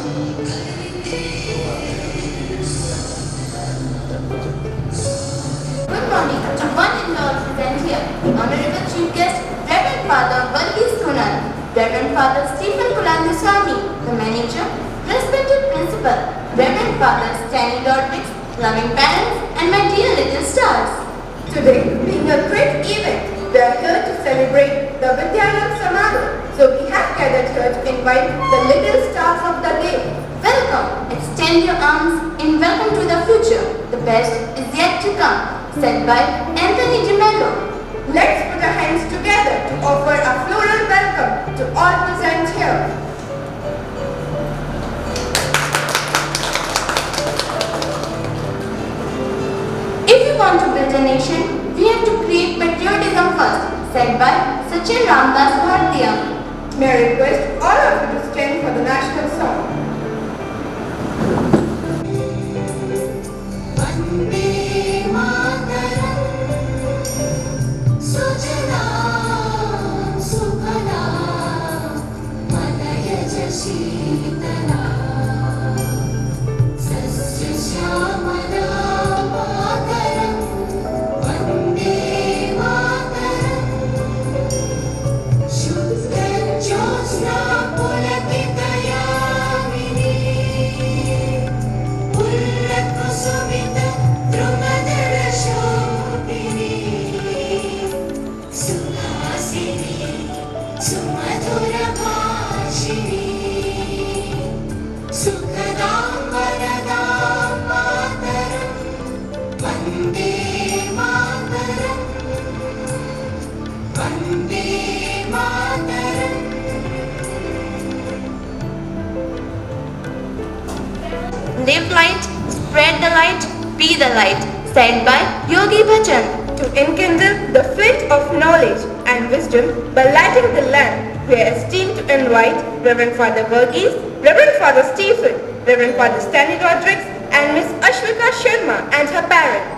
Good morning to one and all present here. Honorable Chief Guest, Reverend Father Varghese Kunal, Reverend Father Stephen Kulandaswamy, the Manager, respected Principal, Reverend Father Stanley Rodrigues, loving parents, and my dear little stars. Today, being a great event, we are here to celebrate the Vidyanam Samaroh. So we have gathered here to invite the little stars of the day. Welcome, extend your arms in welcome to the future. The best is yet to come. Said by Anthony DeMello. Let's put our hands together to offer a floral welcome to all present here. If you want to build a nation, we have to create patriotism first. Said by Sachin Ramdas Bhartiya. May I request all of you to stand for the national song. Live light, spread the light, be the light. Said by Yogi Bhajan. To enkindle the flame of knowledge and wisdom by lighting the lamp, we are esteemed to invite Reverend Father Varghese, Reverend Father Stephen, Reverend Father Stanley Rodrigues, and Miss Ashwika Sharma and her parents.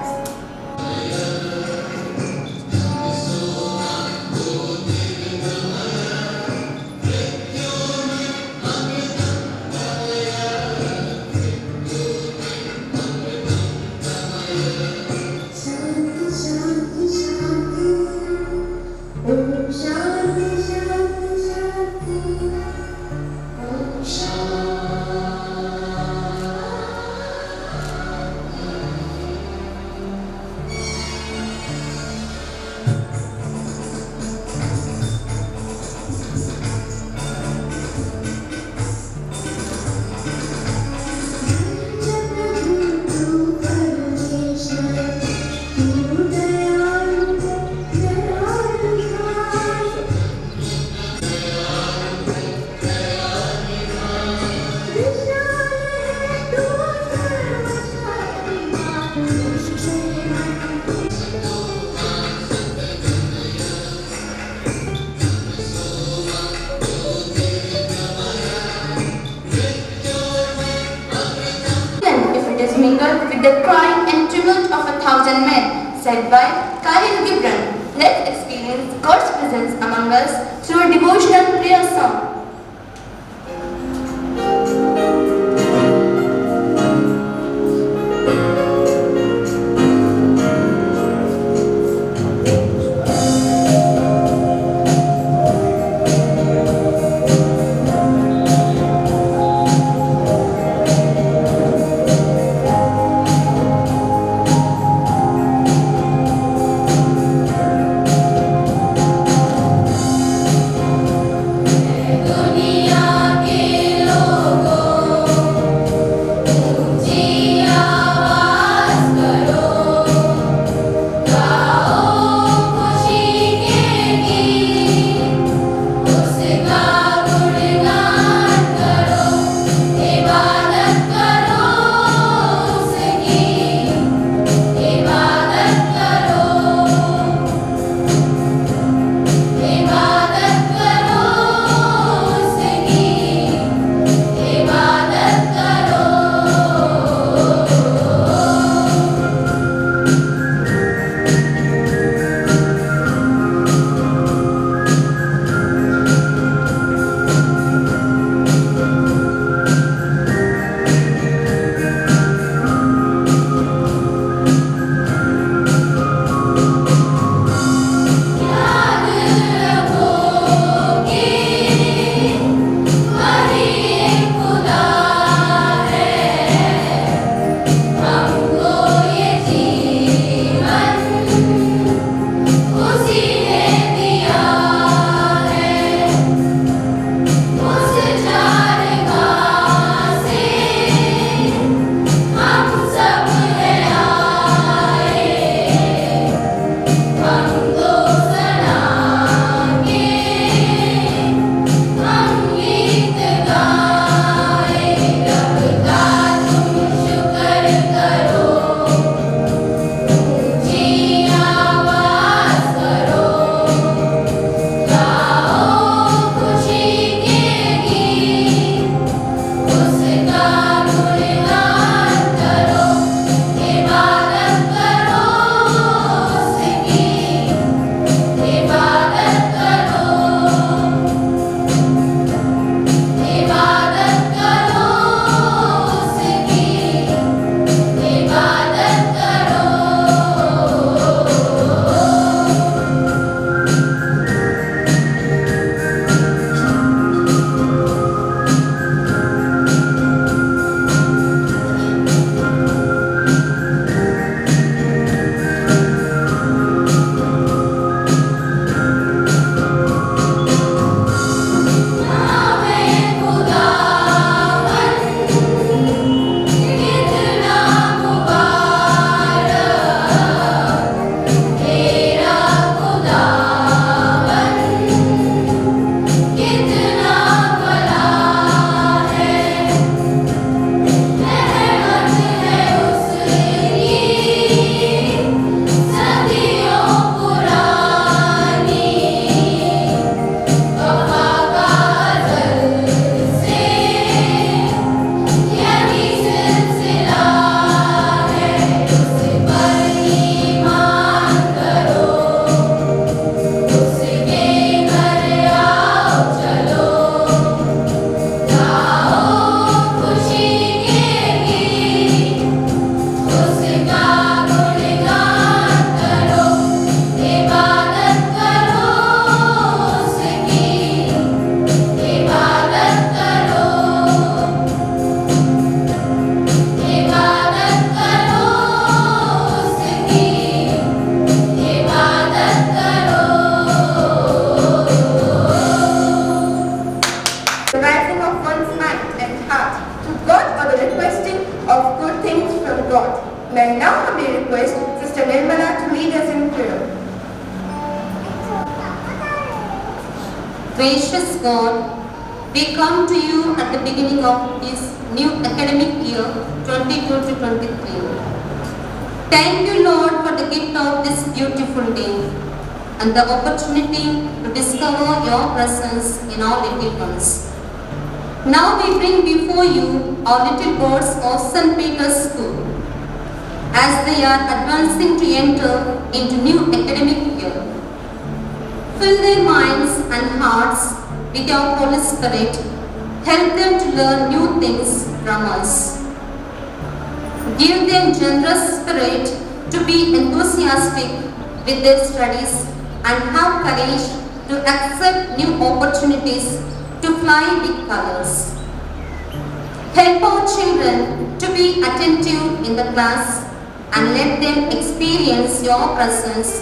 Mingled with the crying and tumult of 1,000 men, said by Khalil Gibran. Let's experience God's presence among us through a devotional prayer song. rising of one's mind and heart to God or the requesting of good things from God. May I now humbly request Sister Nirmala to lead us in prayer. Gracious God, we come to you at the beginning of this new academic year 22 to 23. Thank you, Lord, for the gift of this beautiful day and the opportunity to discover your presence in our little ones. Now we bring before you our little birds of St. Peter's School as they are advancing to enter into new academic year. Fill their minds and hearts with your Holy Spirit. Help them to learn new things from us. Give them generous spirit to be enthusiastic with their studies and have courage to accept new opportunities to fly with colors. Help our children to be attentive in the class and let them experience your presence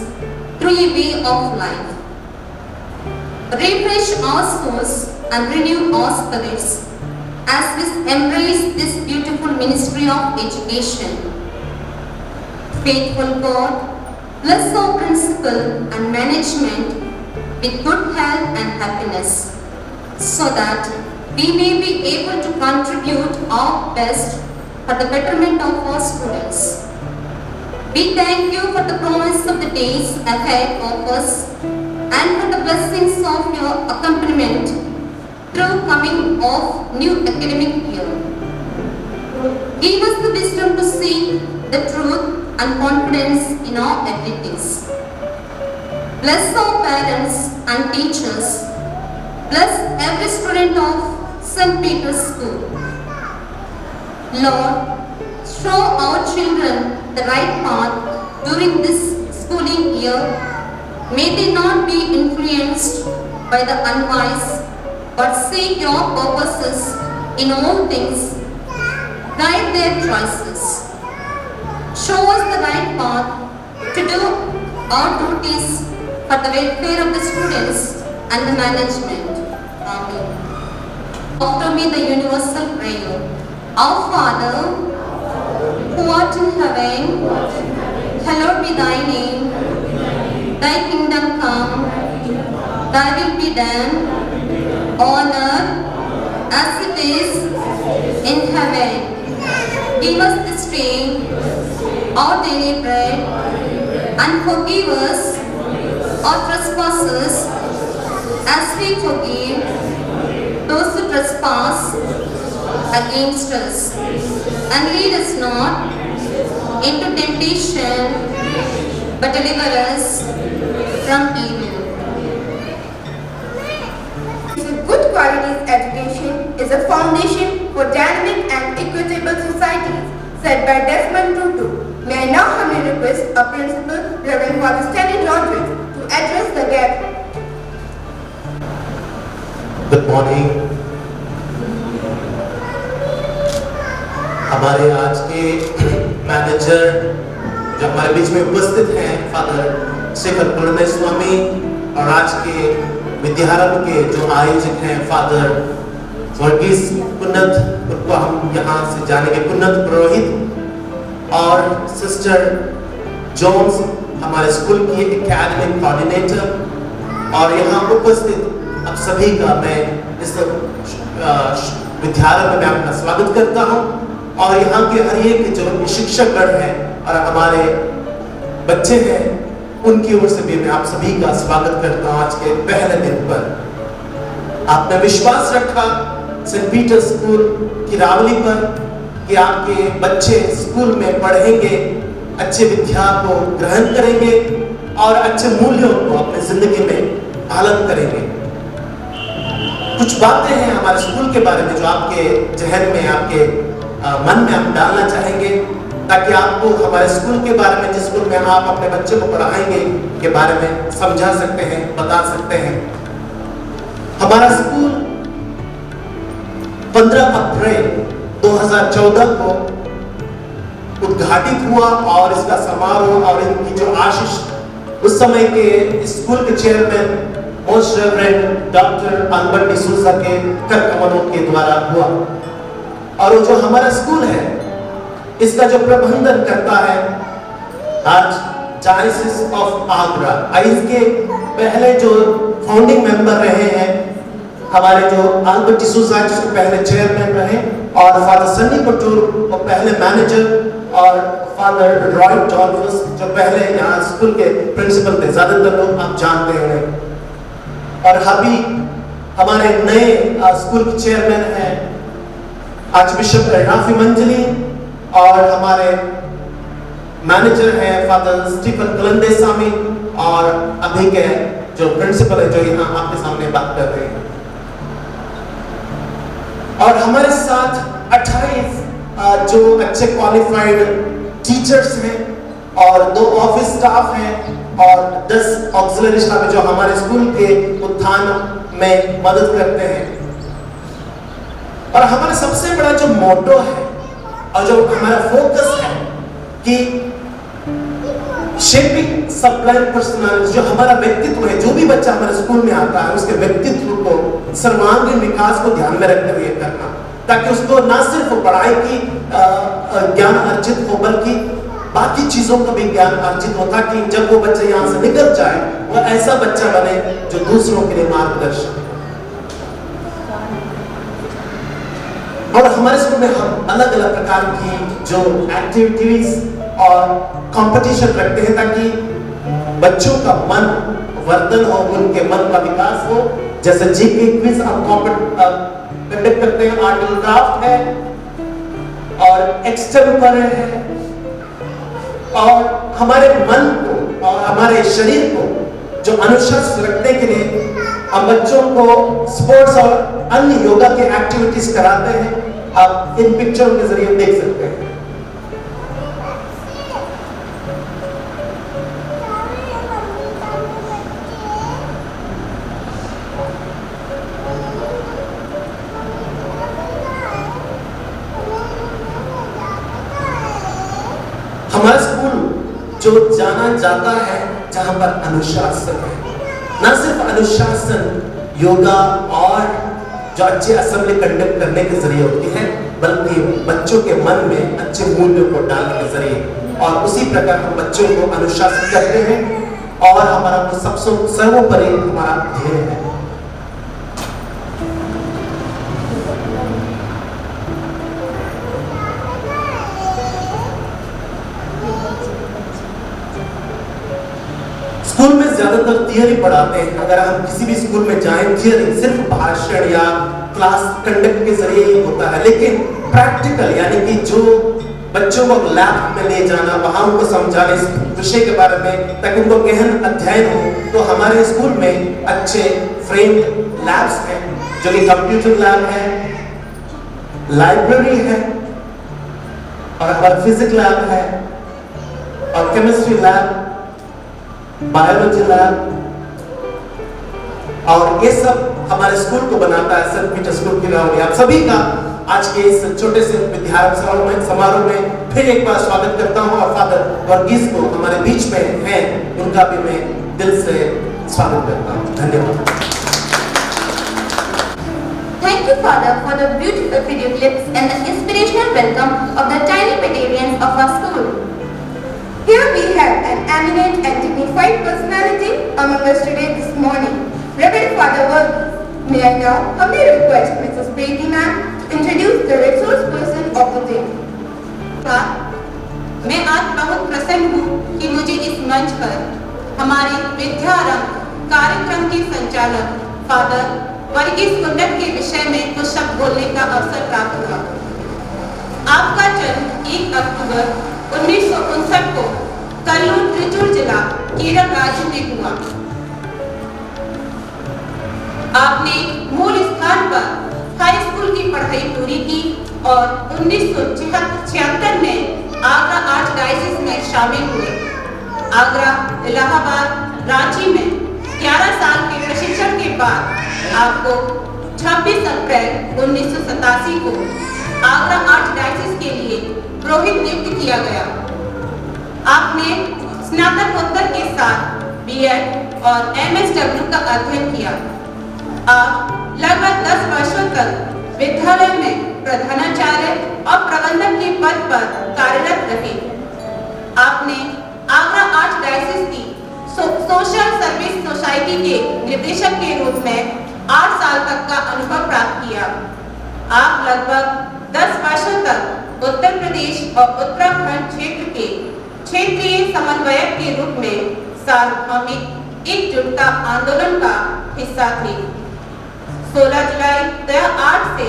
through a way of life. Refresh our souls and renew our spirits as we embrace this beautiful ministry of education. Faithful God, bless our principal and management with good health and happiness, so that we may be able to contribute our best for the betterment of our students. We thank you for the promise of the days ahead of us and for the blessings of your accompaniment through coming of new academic year. Give us the wisdom to seek the truth and confidence in our abilities. Bless our parents and teachers. Bless every student of St. Peter's School. Lord, show our children the right path during this schooling year. May they not be influenced by the unwise, but seek your purposes in all things. Guide their choices. Show us the right path to do our duties for the welfare of the students and the management. Amen. After me the universal prayer. Our Father, who art in heaven, hallowed be thy name. Thy kingdom come, thy will be done on earth as it is in heaven. Give us this day our daily bread and forgive us our trespasses as we forgive those who trespass against us. And lead us not into temptation, but deliver us from evil. Good qualities education is a foundation for dynamic and equitable societies, said by Desmond Tutu. May I now humbly request our principal, Reverend Father Stanley Rodriguez, to address the gathering. Good morning. हमारे आज के manager जो हमारे बीच में उपस्थित हैं, father Shekhar Purandar स्वामी, और आज के विद्यारंभ के जो आयोजक हैं, फादर वर्गीस पुन्नत, उनको हम यहाँ से जानेंगे, पुन्नत पुरोहित, और सिस्टर जोन्स, हमारे स्कूल की एकेडमिक कोऑर्डिनेटर, और यहाँ उपस्थित आप सभी का मैं इस विद्यारंभ में आपका स्वागत करता हूँ, और यहाँ के हर एक जो शिक्षकगण हैं और हमारे बच्चे हैं, उनकी ओर से भी मैं आप सभी का स्वागत करता हूँ आज के पहले दिन पर। आपने विश्वास रखा सेंट पीटर स्कूल की रावली पर कि आपके बच्चे स्कूल में पढ़ेंगे, अच्छे विद्या को ग्रहण करेंगे और अच्छे मूल्यों को अपनी जिंदगी में पालन करेंगे। कुछ बातें हैं हमारे स्कूल के बारे में जो आपके जहन में, आपके मन में हम डालना चाहेंगे, ताकि आपको हमारे स्कूल के बारे में, जिस स्कूल में आप अपने बच्चे को पढ़ाएंगे, के बारे में समझा सकते हैं, बता सकते हैं। हमारा स्कूल 15 अप्रैल 2014 को उद्घाटित हुआ और इसका समारोह और इनकी जो आशीष उस समय के स्कूल के chairman most reverend doctor Albert D'Souza के कर कमलों के द्वारा हुआ। और वो जो हमारा स्कूल है, इसका जो प्रबंधन करता है आज डायसिस ऑफ आगरा, इसके पहले जो फाउंडिंग मेंबर रहे हैं हमारे जो अल्बर्ट डिसूजा, जो पहले चेयरमैन रहे, और फादर सन्नी पटूर वो पहले मैनेजर, और फादर रॉय डॉल्फस जो पहले यहाँ स्कूल के प्रिंसिपल थे। ज्यादातर लोग आप जानते हैं उन्हें। और अभी हमारे नए स्कूल के चेयरमैन हैं आर्च बिशप राफी मंजली, और हमारे मैनेजर हैं फादर स्टीफन कुलंदेसामी, और अभी के जो प्रिंसिपल है जो यहाँ आपके सामने बात कर रहे हैं। और हमारे साथ 28 जो अच्छे क्वालिफाइड टीचर्स हैं, और 2 ऑफिस स्टाफ हैं, और 10 ऑक्सिलरी स्टाफ है जो हमारे स्कूल के उत्थान में मदद करते हैं। और हमारा सबसे बड़ा जो मोटो है और जो हमारा फोकस है कि शेपिंग सप्लाइंग पर्सनालिटी, जो हमारा व्यक्तित्व है, जो भी बच्चा हमारे स्कूल में आता है उसके व्यक्तित्व को सर्वांगीण विकास को ध्यान में रखते हुए करना, ताकि उसको ना सिर्फ पढ़ाई की ज्ञान अर्जित हो बल्कि बाकी चीजों का भी ज्ञान अर्जित हो, ताकि जब वो बच्चा यहाँ से निकल जाए वो ऐसा बच्चा बने जो दूसरों के लिए मार्गदर्शक। और हमारे स्कूल में हम अलग अलग प्रकार की जो एक्टिविटीज और कंपटीशन रखते हैं ताकि बच्चों का मन वर्धन हो, उनके मन का विकास हो। जैसे जीके क्विज हम कंडक्ट करते हैं, आर्ट एंड क्राफ्ट है, और एक्सटेम्पर है, और हमारे मन को और हमारे शरीर को जो अनुशासित रखने के लिए हम बच्चों को स्पोर्ट्स और अन्य योगा के एक्टिविटीज कराते हैं। आप इन पिक्चरों के जरिए देख सकते हैं। हमारा स्कूल जो जाना जाता है जहां पर अनुशासन है, ना सिर्फ अनुशासन योगा और जो अच्छे असेंबली कंडक्ट करने के जरिए होती है, बल्कि बच्चों के मन में अच्छे मूल्यों को डालने के जरिए। और उसी प्रकार हम बच्चों को अनुशासित करते हैं और हमारा वो सबसे सर्वोपरि हमारा ध्येय है। स्कूल में ज्यादातर थियरी पढ़ाते हैं। अगर हम किसी भी स्कूल में जाएं, थियरी सिर्फ भाषण या क्लास कंडक्ट के जरिए ही होता है, लेकिन प्रैक्टिकल यानी कि जो बच्चों को लैब में ले जाना, वहां उनको समझाने इस विषय के बारे में ताकि उनको गहन अध्ययन हो, तो हमारे स्कूल में अच्छे फ्रेम्ड लैब्स हैं, जो कि कंप्यूटर लैब है, लाइब्रेरी है, और हमारा फिजिक्स लैब है, और केमिस्ट्री लैब, बायोलॉजी लैब, और ये सब हमारे स्कूल को बनाता है सेंट पीटर स्कूल की रावड़ी। आप सभी का आज के इस छोटे से विद्यार्थी समारोह में फिर एक बार स्वागत करता हूं, और फादर वर्गीस को हमारे बीच में हैं, उनका भी मैं दिल से स्वागत करता हूं। धन्यवाद। Thank you, Father, for the beautiful video clips and the inspirational welcome of the tiny Batarians of our school. Here we have an eminent and dignified personality among us today this morning, Reverend Father Verghese. May I now humbly request Mrs. Preeti ma'am to introduce the resource person of the day. मैं आज बहुत प्रसन्न हूँ कि मुझे इस मंच पर हमारे विद्यारंभ कार्यक्रम के संचालक फादर वर्गीस कुंडल के विषय में कुछ शब्द बोलने का अवसर प्राप्त हुआ। आपका जन्म 1 अक्टूबर 1959 को कल्लूर त्रिचूर जिला केरल राज्य में हुआ। आपने मूल स्थान पर हाई स्कूल की पढ़ाई पूरी की और 1976 में आगरा आर्च डायसिस में शामिल हुए। आगरा, इलाहाबाद, रांची में 11 साल के प्रशिक्षण के बाद आपको 26 अप्रैल 1987 को आगरा आर्च डायसिस के लिए पुरोहित नियुक्त किया गया। आपने स्नातकोत्तर के साथ बीएड और MSW का अध्ययन किया। आप लगभग 10 वर्षों तक विद्यालय में प्रधानाचार्य और प्रबंधक के पद पर कार्यरत रहे। आपने आगरा आर्च डायसिस की सोशल सर्विस सोसाइटी के निर्देशक के रूप में 8 साल तक का अनुभव प्राप्त किया। आप लगभग 10 वर्षों तक उत्तर प्रदेश और उत्तराखंड क्षेत्र के क्षेत्रीय समन्वयक के रूप में सार्वभौमिक एकजुटता आंदोलन का हिस्सा थे। 16 जुलाई 2008 से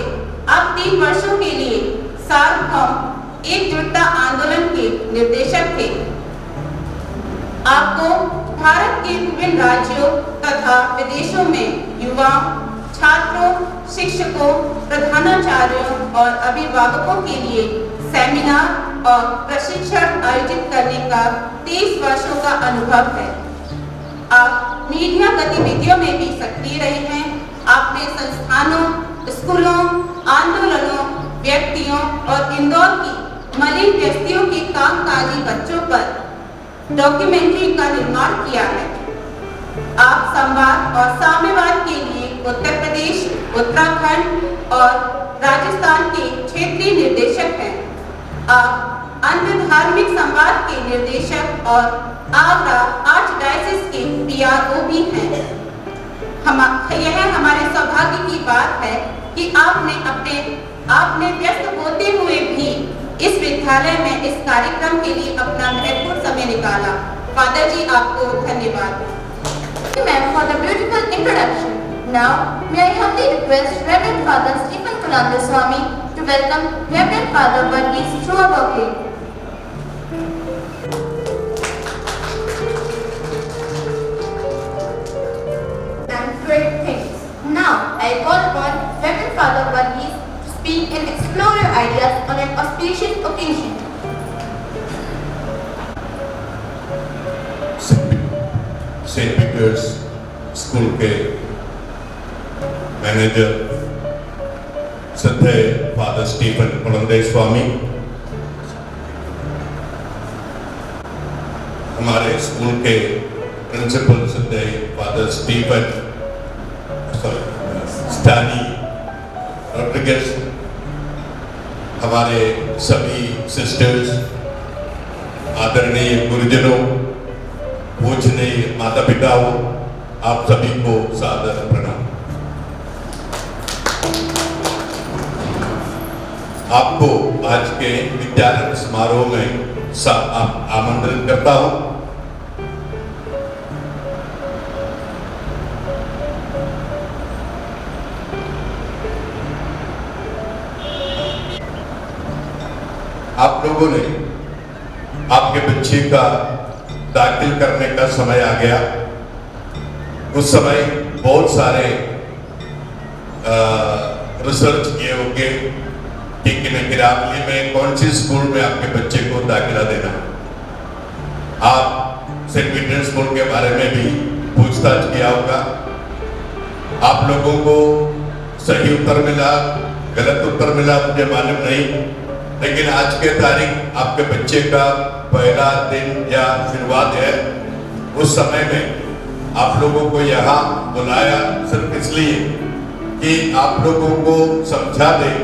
आप 3 वर्षों के लिए सार्वभौम एकजुटता आंदोलन के निर्देशक थे। आपको भारत के विभिन्न राज्यों तथा विदेशों में युवाओं, छात्रों, शिक्षकों, प्रधानाचार्यों और अभिभावकों के लिए सेमिनार और प्रशिक्षण आयोजित करने का 30 वर्षों का अनुभव है। आप मीडिया गतिविधियों में भी सक्रिय रहे हैं। आपने संस्थानों, स्कूलों, आंदोलनों, व्यक्तियों और इंदौर की मलिन व्यक्तियों के कामकाजी बच्चों पर डॉक्यूमेंट्री का निर्माण किया है। आप संवाद और साम्यवाद के लिए उत्तर प्रदेश, उत्तराखंड और राजस्थान के क्षेत्रीय निर्देशक हैं। आप अंतर धार्मिक संवाद के निर्देशक और आगरा आर्च डायसिस के PRO भी हैं। यह हमारे सौभाग्य की बात है कि आपने व्यस्त होते हुए भी इस विद्यालय में इस कार्यक्रम के लिए अपना महत्वपूर्ण समय निकाला। फादर जी, आपको धन्यवाद। Thank you, ma'am, for the beautiful introduction. Now, may I humbly request Reverend Father Stephen Kulandu Swami to welcome Reverend Father Varghese through a bouquet. And great things. Now, I call upon Reverend Father Varghese to speak and explore your ideas on an auspicious occasion. Saint Peter's school के manager श्रद्धेय father Stephen Kulandaiswamy, हमारे school के principal श्रद्धेय father स्टैनी Rodriguez, हमारे सभी sisters, आदरणीय गुरुजनों, पूजनीय माता पिताओं, आप सभी को सादर प्रणाम। आपको आज के विद्यारंभ समारोह में आमंत्रित करता हूं। आप लोगों ने आपके बच्चे का दाखिल करने का समय आ गया। उस समय बहुत सारे रिसर्च किए होंगे कि किरावली में कौन सी स्कूल में आपके बच्चे को दाखिला देना। आप सेंट पीटर्स स्कूल के बारे में भी पूछताछ किया होगा। आप लोगों को सही उत्तर मिला, गलत उत्तर मिला, मुझे मालूम नहीं, लेकिन आज के तारीख आपके बच्चे का पहला दिन या शुरुआत है। उस समय में आप लोगों को यहाँ बुलाया सिर्फ इसलिए कि आप लोगों को समझा दें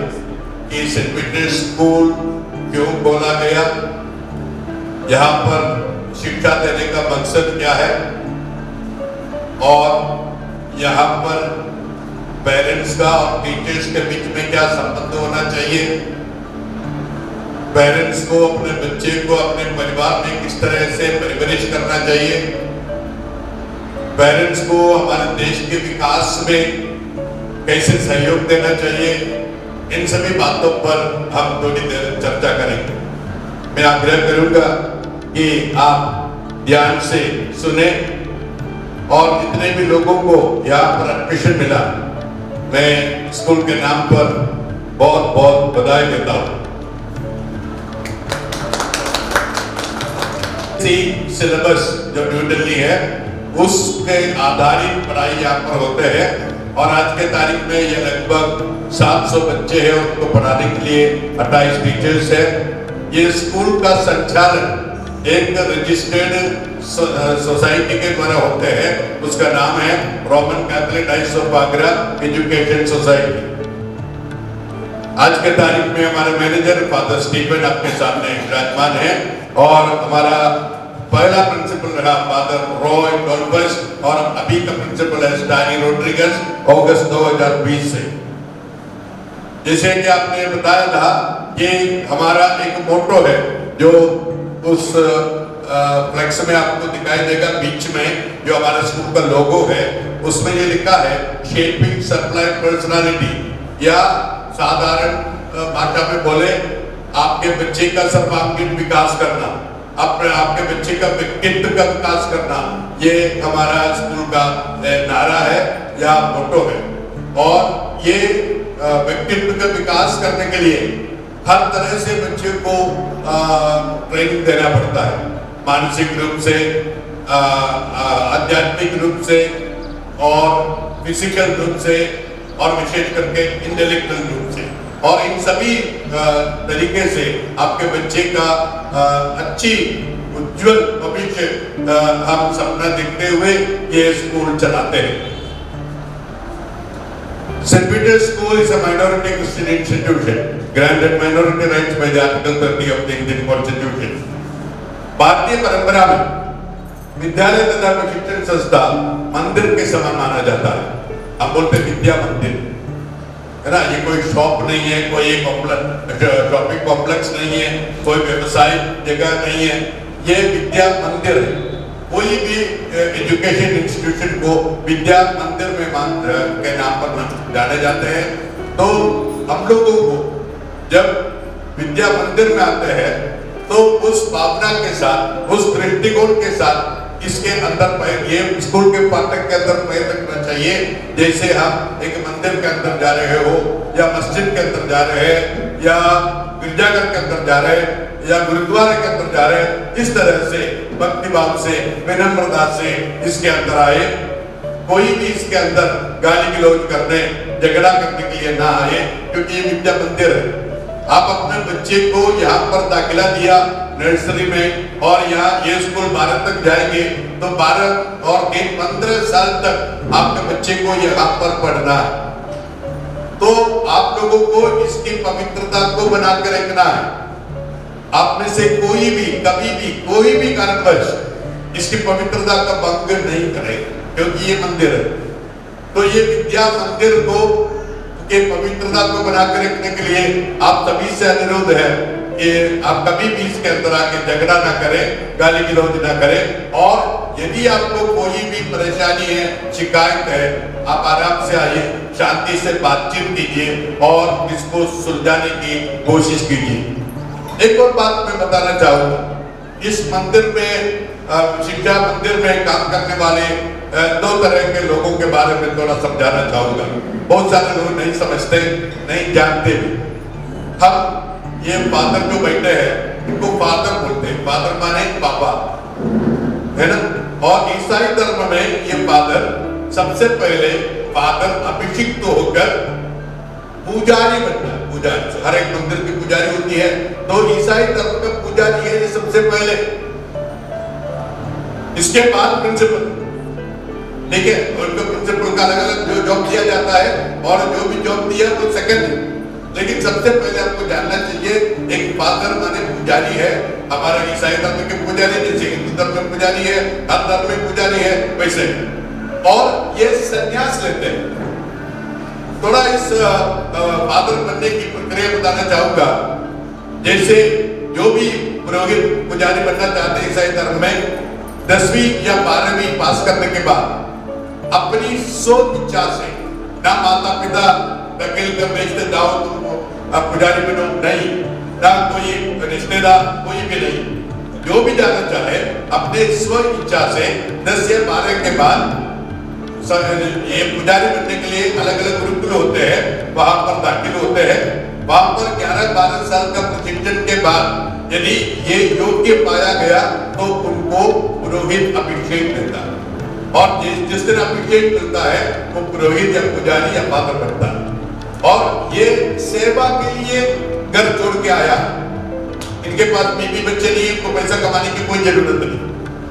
कि सेंट पीटर्स स्कूल क्यों खोला गया, यहाँ पर शिक्षा देने का मकसद क्या है और यहाँ पर पेरेंट्स का और टीचर्स के बीच में क्या संबंध होना चाहिए, पेरेंट्स को अपने बच्चे को अपने परिवार में किस तरह से परवरिश करना चाहिए, पेरेंट्स को हमारे देश के विकास में कैसे सहयोग देना चाहिए, इन सभी बातों पर हम थोड़ी देर चर्चा करेंगे। मैं आग्रह करूंगा कि आप ध्यान से सुने और जितने भी लोगों को यहाँ पर एडमिशन मिला, मैं स्कूल के नाम पर बहुत बहुत बधाई देता हूँ। सिलेबस जो न्यू दिल्ली है उसके आधारित पढ़ाई यहाँ पर होते हैं और आज के तारीख में ये लगभग 700 बच्चे हैं, उनको पढ़ाने के लिए 28 टीचर्स हैं। ये स्कूल का संचालन एक रजिस्टर्ड सोसाइटी के द्वारा होते हैं, उसका नाम है Roman Catholic डायोसिस of Agra education society. आज के तारीख में हमारे मैनेजर फादर स्टीफन आपके सामने विराजमान है और हमारा पहला प्रिंसिपल रहा फादर रॉय डॉल्बस और अभी का प्रिंसिपल है स्टानी रोड्रिगस अगस्त 2020 से। जैसे कि आपने बताया था, ये हमारा एक मोटो है जो उस फ्लेक्स में आपको दिखाई देगा बीच में, जो हमारे स्कूल का लोगो है, उसमें ये लिखा है शेपिंग सप्लाई पर्सनालिटी, या साधारण भाषा में बोले आपके बच्चे का सर्वांगीण विकास करना, आपके बच्चे का व्यक्तित्व का विकास करना, ये हमारा स्कूल का नारा है या मोटो है। और ये व्यक्तित्व का विकास करने के लिए हर तरह से बच्चे को ट्रेनिंग देना पड़ता है, मानसिक रूप से, आध्यात्मिक रूप से और फिजिकल रूप से और विशेष करके इंटेलेक्चुअल रूप से, और इन सभी तरीके से आपके बच्चे का अच्छी उज्जवल भविष्य हम सपना देखते हुए ये स्कूल चलाते हैं। St. Peter's School is a minority Christian institution granted minority rights by the Article 30 of the Indian Constitution. भारतीय परंपरा में विद्यालय तथा प्रशिक्षण संस्था मंदिर के समान माना जाता है। हम बोलते विद्या मंदिर है ना, ये कोई शॉप नहीं है, कोई शॉपिंग कॉम्प्लेक्स नहीं है, कोई व्यवसायिक जगह नहीं है, ये विद्या मंदिर है। कोई भी एजुकेशन इंस्टीट्यूशन को विद्या मंदिर में के नाम पर जाने जाते हैं। तो हम लोगों को जब विद्या मंदिर में आते हैं तो उस भावना के साथ, उस दृष्टिकोण के साथ इसके अंदर पैर, ये स्कूल के फाटक के अंदर पैर रखना चाहिए जैसे हम एक मंदिर के अंदर जा रहे हो, या मस्जिद के अंदर जा रहे हैं, या गिरजाघर के अंदर जा रहे हैं, या गुरुद्वारे के अंदर जा रहे हैं। इस तरह से भक्ति भाव से, विनम्रता से इसके अंदर आए। कोई भी इसके अंदर गाली गलौज करने, झगड़ा करने के लिए ना आए, क्योंकि ये विद्या मंदिर है। आप अपने बच्चे को यहाँ पर दाखिला दिया नर्सरी में, और यहाँ ये स्कूल 12 तक जाएंगे तो 12 और 15 साल तक आपके बच्चे को यहाँ पर पढ़ना है। तो आप लोगों को इसकी पवित्रता को बना के रखना है। आप में से कोई भी कभी भी कोई भी कारणवश इसकी पवित्रता का भंग नहीं करे, क्योंकि ये मंदिर है। तो ये विद्या मंदिर को के पवित्रता को बनाकर रखने के लिए आप सभी से अनुरोध है कि आप कभी भी इसके अंदर आके झगड़ा ना करें, गाली गलौज ना करें। और यदि आपको कोई भी परेशानी है, शिकायत है, आप आराम से आइए, शांति से बातचीत कीजिए और इसको सुलझाने की कोशिश कीजिए। एक और बात मैं बताना चाहूंगा, इस मंदिर में शिक्षा मंदिर में काम करने वाले 2 तरह के लोगों के बारे में थोड़ा समझाना चाहूंगा। बहुत सारे लोग नहीं समझते, नहीं जानते भी। हम ये फादर जो बैठे हैं इनको फादर बोलते हैं, फादर माने पापा, है ना। और ईसाई धर्म में ये फादर सबसे पहले फादर अभिषिक्त होकर पुजारी बनता है। पुजारी, हर एक मंदिर की पुजारी होती है, तो ईसाई धर्म का पुजारी है सबसे पहले, इसके बाद प्रिंसिपल। ठीक है, उनको प्रिंसिपल का अलग अलग जो जॉब दिया जाता है, और जो भी जॉब दिया वो सेकंड है। लेकिन सबसे पहले आपको जानना चाहिए एक फादर माने पुजारी है। हमारा ईसाई धर्म के पुजारी जैसे हिंदू धर्म में पुजारी है, हर धर्म में पुजारी है वैसे, और ये संन्यास लेते हैं। थोड़ा इस फादर बनने की प्रक्रिया बताना चाहूंगा। जैसे जो भी पुरोहित पुजारी बनना चाहते हैं ईसाई धर्म में, 10वीं या 12वीं पास करने के बाद अपनी सोच इच्छा से, ना माता पिता धकेल कर भेजते जाओ तुम पुजारी बनो, नहीं, ना कोई रिश्तेदार, कोई भी नहीं, जो भी जाना चाहे अपने स्व इच्छा से 10 या 12 के बाद ये पुजारी बनने के लिए अलग अलग गुरुकुल होते हैं, वहां पर दाखिल होते हैं। वहां पर 11-12 साल का प्रशिक्षण के बाद यदि ये योग्य पाया गया तो उनको पुरोहित अभिषेक मिलता है, और जिस दिन अभिषेक मिलता है वो पुरोहित या पुजारी या फादर बनता है। और ये सेवा के लिए घर छोड़ के आया, इनके पास बीवी बच्चे नहीं, इनको पैसा कमाने की कोई जरूरत नहीं,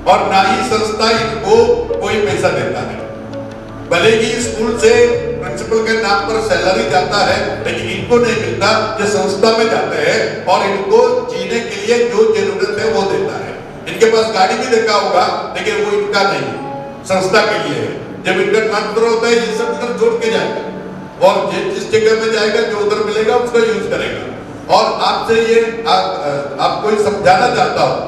और ना ही संस्था इनको कोई पैसा देता है। भले ही स्कूल से प्रिंसिपल के नाम पर सैलरी जाता है, लेकिन इनको नहीं मिलता, जो संस्था में जाते हैं और इनको जीने के लिए जो जरूरत है वो देता है। इनके पास गाड़ी भी देखा होगा, लेकिन वो इनका नहीं, संस्था के लिए है। जब इनका ट्रांसफर होता है, ये सब उधर जोड़ के जाएगा और जिस जगह में जाएगा जो उधर मिलेगा उसका यूज करेगा। और आपसे ये आपको ये समझाना चाहता हूँ,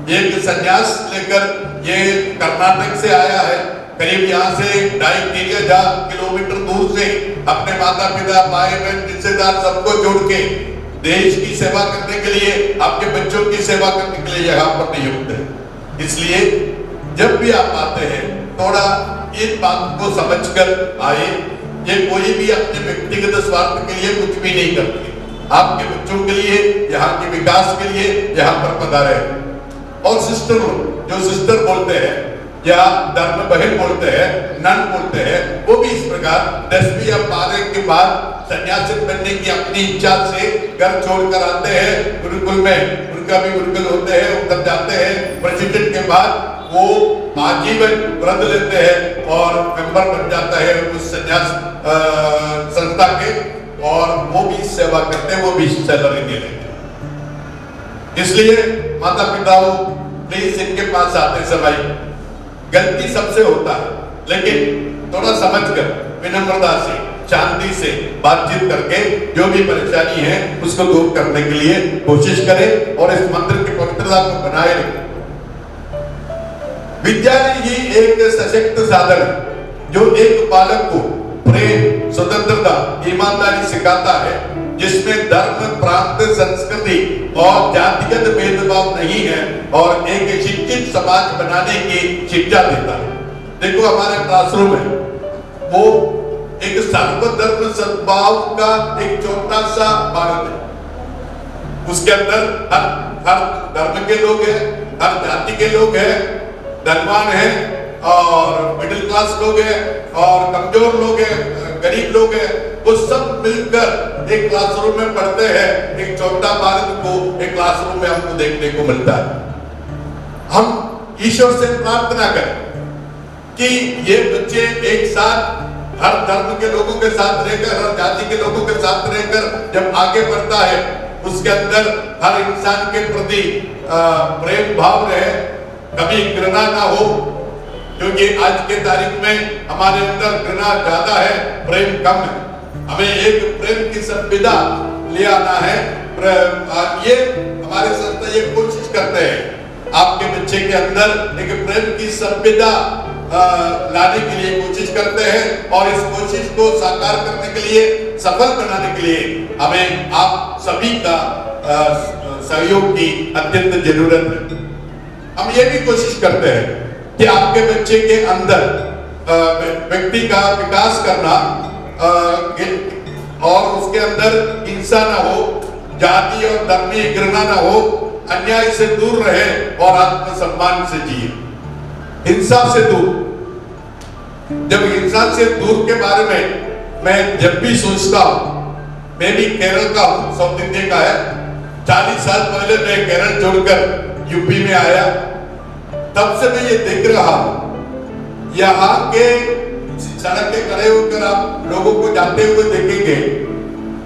एक सन्यास लेकर ये कर्नाटक से आया है, करीब यहाँ से 2.5-3 किलोमीटर दूर से अपने माता पिता, भाई बहन, रिश्तेदार सबको जोड़ के देश की सेवा करने के लिए, आपके बच्चों की सेवा करने के लिए यहाँ पर नियुक्त है। इसलिए जब भी आप आते हैं, थोड़ा इस बात को समझकर आए। ये कोई भी अपने व्यक्तिगत स्वार्थ के लिए कुछ भी नहीं करते, आपके बच्चों के लिए, यहाँ के विकास के लिए यहाँ पर पधारे। और सिस्टर, जो सिस्टर बोलते हैं या धर्म बहन बोलते हैं, नन बोलते हैं, वो भी इस प्रकार 10वीं या 12वीं के बाद सन्यासी बनने की अपनी इच्छा से घर छोड़कर आते हैं गुरुकुल में। उनका भी गुरुकुल होते हैं, उधर जाते हैं। प्रेसिडेंट के बाद वो आजीवन व्रत लेते हैं और मेंबर बन जाता है उस सन्यास संस्था के, और वो भी सेवा करते हैं, वो भी सैलरी दे लेते हैं। इसलिए माता पिताओं, प्लीज इनके पास आते समय गलती सबसे होता है, लेकिन थोड़ा समझकर, विनम्रता से, शांति से बातचीत करके जो भी परेशानी है उसको दूर करने के लिए कोशिश करें और इस मंदिर की पवित्रता को बनाए रखें। विद्यालय ही एक सशक्त साधन है जो एक बालक को प्रेम, स्वतंत्रता, ईमानदारी सिखाता है, जिसमें धर्म, प्रांत, संस्कृति और जातिगत भेदभाव नहीं है और एक शिक्षित समाज बनाने की शिक्षा देता है। देखो हमारे क्लासरूम है, वो एक सर्वधर्म सद्भाव का एक छोटा सा भारत है। उसके अंदर हर धर्म के लोग हैं, हर जाति के लोग हैं, धनवान हैं और मिडिल क्लास लोग हैं और कमजोर लोग हैं, गरीब लोग हैं, वो सब मिलकर एक क्लासरूम में पढ़ते हैं। एक छोटा भारत को एक क्लासरूम में हमको देखने को मिलता है। हम ईश्वर से प्रार्थना करें कि ये बच्चे एक साथ हर धर्म के लोगों के साथ रहकर, हर जाति के लोगों के साथ रहकर जब आगे बढ़ता है, उसके अंदर हर इंसान के प्रति प्रेम भाव रहे, कभी घृणा ना हो, क्योंकि आज के तारीख में हमारे अंदर घृणा ज्यादा है, प्रेम कम है। हमें एक प्रेम की संविदा ले आना है। ये हमारे संस्था ये कोशिश करते हैं, आपके बच्चे के अंदर एक प्रेम की संविदा लाने के लिए कोशिश करते हैं और इस कोशिश को साकार करने के लिए, सफल बनाने के लिए हमें आप सभी का सहयोग की अत्यंत जरूरत है। हम ये भी कोशिश करते हैं कि आपके बच्चे के अंदर व्यक्ति का विकास करना और उसके अंदर हिंसा ना हो, जाति और धर्मीय घृणा ना हो, अन्याय से दूर रहे और आत्मसम्मान से जिए, हिंसा से दूर। जब हिंसा से दूर के बारे में मैं जब भी सोचता हूं, मैं भी केरल का हूं, साउथ इंडिया का है। 40 साल पहले मैं केरल छोड़कर यूपी में आया, तब से मैं ये देख रहा हूं। यहाँ के सड़क के खड़े होकर आप लोगों को जाते हुए देखेंगे,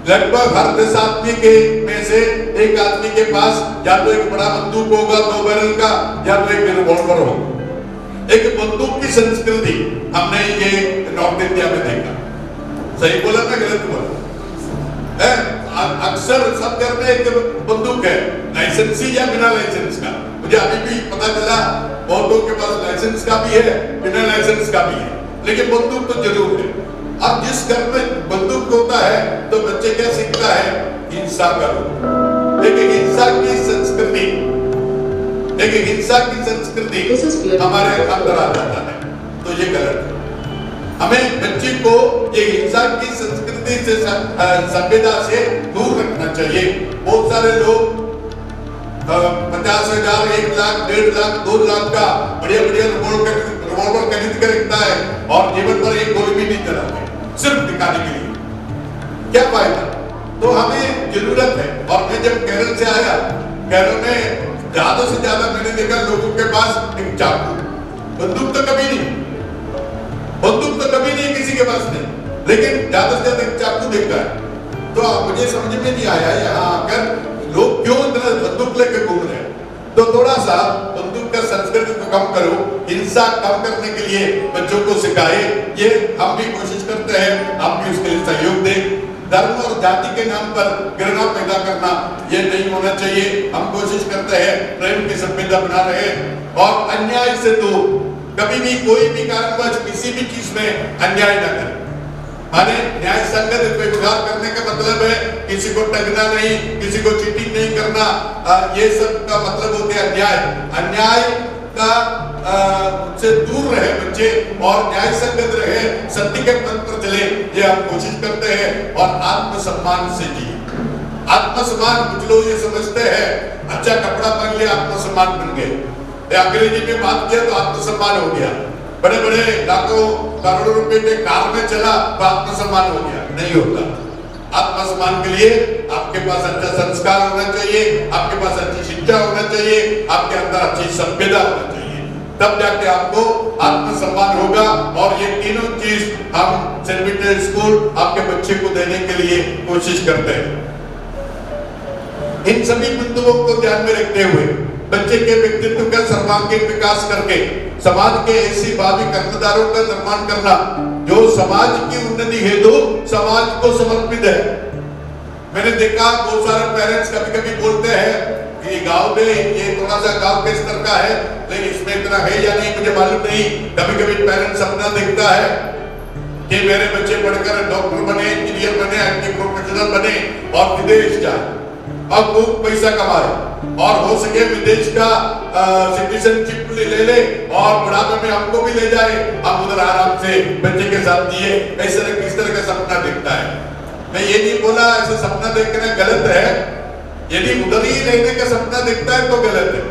लगभग हर 10 आदमी के में से एक आदमी के पास या तो एक बड़ा बंदूक होगा 2 बैरल का, या तो एक रिवॉल्वर होगा। एक बंदूक की संस्कृति हमने ये नॉर्थ इंडिया में देखा। सही बोला ना गलत बोला? अक्सर सब घर में एक बंदूक है, लाइसेंसी या बिना लाइसेंस का। मुझे अभी भी पता चला बहुतों के पास लाइसेंस का भी है, बिना लाइसेंस का भी है, लेकिन बंदूक तो जरूर है। अब जिस घर में बंदूक होता है तो बच्चे क्या सीखता है? हिंसा करो। लेकिन हिंसा की संस्कृति, एक हिंसा की संस्कृति हमारे अंदर आ जाता है, तो ये गलत है। हमें बच्चे को ये हिंसा की संस्कृति से, संविदा से दूर रखना चाहिए। बहुत सारे लोग 50,000, 1 लाख, 1.5 लाख, 2 लाख का बढ़िया बढ़िया रिवॉल्वर खरीद कर रखता है और जीवन भर एक गोली भी नहीं चलाते, सिर्फ दिखाने के लिए। क्या फायदा? तो हमें जरूरत है। और मैं जब केरल से आया, केरल में ज्यादा से ज्यादा मैंने देखा लोगों के पास एक चाकू, बंदूक तो कभी नहीं, बंदूक तो कभी नहीं किसी के पास नहीं, लेकिन ज्यादा से ज्यादा एक चाकू देखा है। तो मुझे समझ में नहीं आया यहाँ आकर लोग क्यों इतना बंदूक लेके घूम रहे हैं। तो थोड़ा सा बंदूक का संस्कृति को कम करो, हिंसा कम करने के लिए बच्चों को सिखाए, ये हम भी कोशिश करते हैं, हम भी उसके लिए सहयोग दें। धर्म और जाति के नाम पर घृणा पैदा करना ये नहीं होना चाहिए। हम कोशिश करते हैं प्रेम की सभ्यता बना रहे, और अन्याय से तो कभी भी कोई भी कारणवश किसी भी चीज में अन्याय न करें। माने न्याय संगत व्यवहार करने का मतलब है किसी को ठगना नहीं, किसी को चीटिंग नहीं करना, ये सब का मतलब होते हैं अन्याय। अन्याय का से दूर रहे बच्चे और न्याय संगत रहे, सत्य के पथ पर चले, ये हम कोशिश करते हैं। और आत्मसम्मान से जी, आत्मसम्मान कुछ लोग ये समझते हैं अच्छा कपड़ा पहन लिया आत्मसम्मान बन गए, अंग्रेजी में बात किया तो आत्मसम्मान हो गया, बड़े बड़े लाखों करोड़ों रुपए के कार में चला तो आत्मसम्मान हो गया, नहीं होता। आत्मसम्मान के लिए आपके पास अच्छा संस्कार होना चाहिए, आपके पास अच्छी शिक्षा होना चाहिए, आपके अंदर अच्छी सभ्यता होना चाहिए, तब जाके आपको आत्मसम्मान होगा। और ये तीनों चीज हम सेंट पीटर स्कूल आपके बच्चे को देने के लिए कोशिश करते हैं। इन सभी बिंदुओं को ध्यान में रखते हुए बच्चे के व्यक्तित्व का सर्वांगीण विकास करके समाज के ऐसी भावी कर्णधारों का निर्माण करना जो समाज की उन्नति हेतु समाज को समर्पित है। मैंने देखा बहुत सारे पेरेंट्स कभी-कभी बोलते हैं कि गांव में ये थोड़ा सा गांव के स्तर का है, लेकिन इसमें इतना है या नहीं मुझे मालूम नहीं। कभी-कभी पेरेंट्स सपना देखता है कि मेरे बच्चे पढ़कर डॉक्टर बने, इंजीनियर बने, आईटी प्रोफेशनल बने और विदेश जाए और खूब पैसा कमाए, और हो सके विदेश का सिटीजनशिप ले ले और बुढ़ापे में हमको भी ले जाए, हम उधर आराम से बच्चे के साथ जिए। ऐसे किस तरह का सपना देखता है। मैं ये नहीं बोला ऐसा सपना देखना गलत है, यदि उधर ही रहने का सपना देखता है तो गलत है।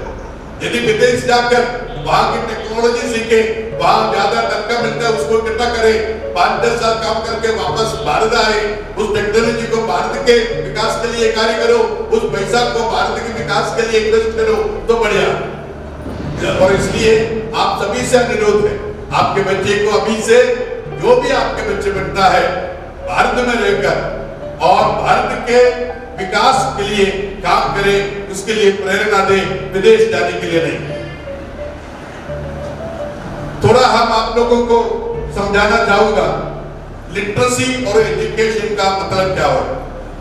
यदि विदेश जाकर वहां की टेक्नोलॉजी सीखे, वहां ज्यादा तनख्वाह मिलता है उसको कितना करे, 5-10 साल काम करके वापस भारत आए, उस टेक्नोलॉजी को भारत के विकास के लिए कार्य करो, उस पैसा को भारत के विकास के लिए इन्वेस्ट करो तो बढ़िया। और इसलिए आप सभी से अनुरोध है, आपके बच्चे को अभी से जो भी आपके बच्चे बनता है भारत में रहकर और भारत के विकास के लिए काम करे, उसके लिए प्रेरणा दे, विदेश जाने के लिए नहीं। थोड़ा हम आप लोगों को समझाना चाहूंगा लिटरेसी और एजुकेशन का मतलब क्या हो।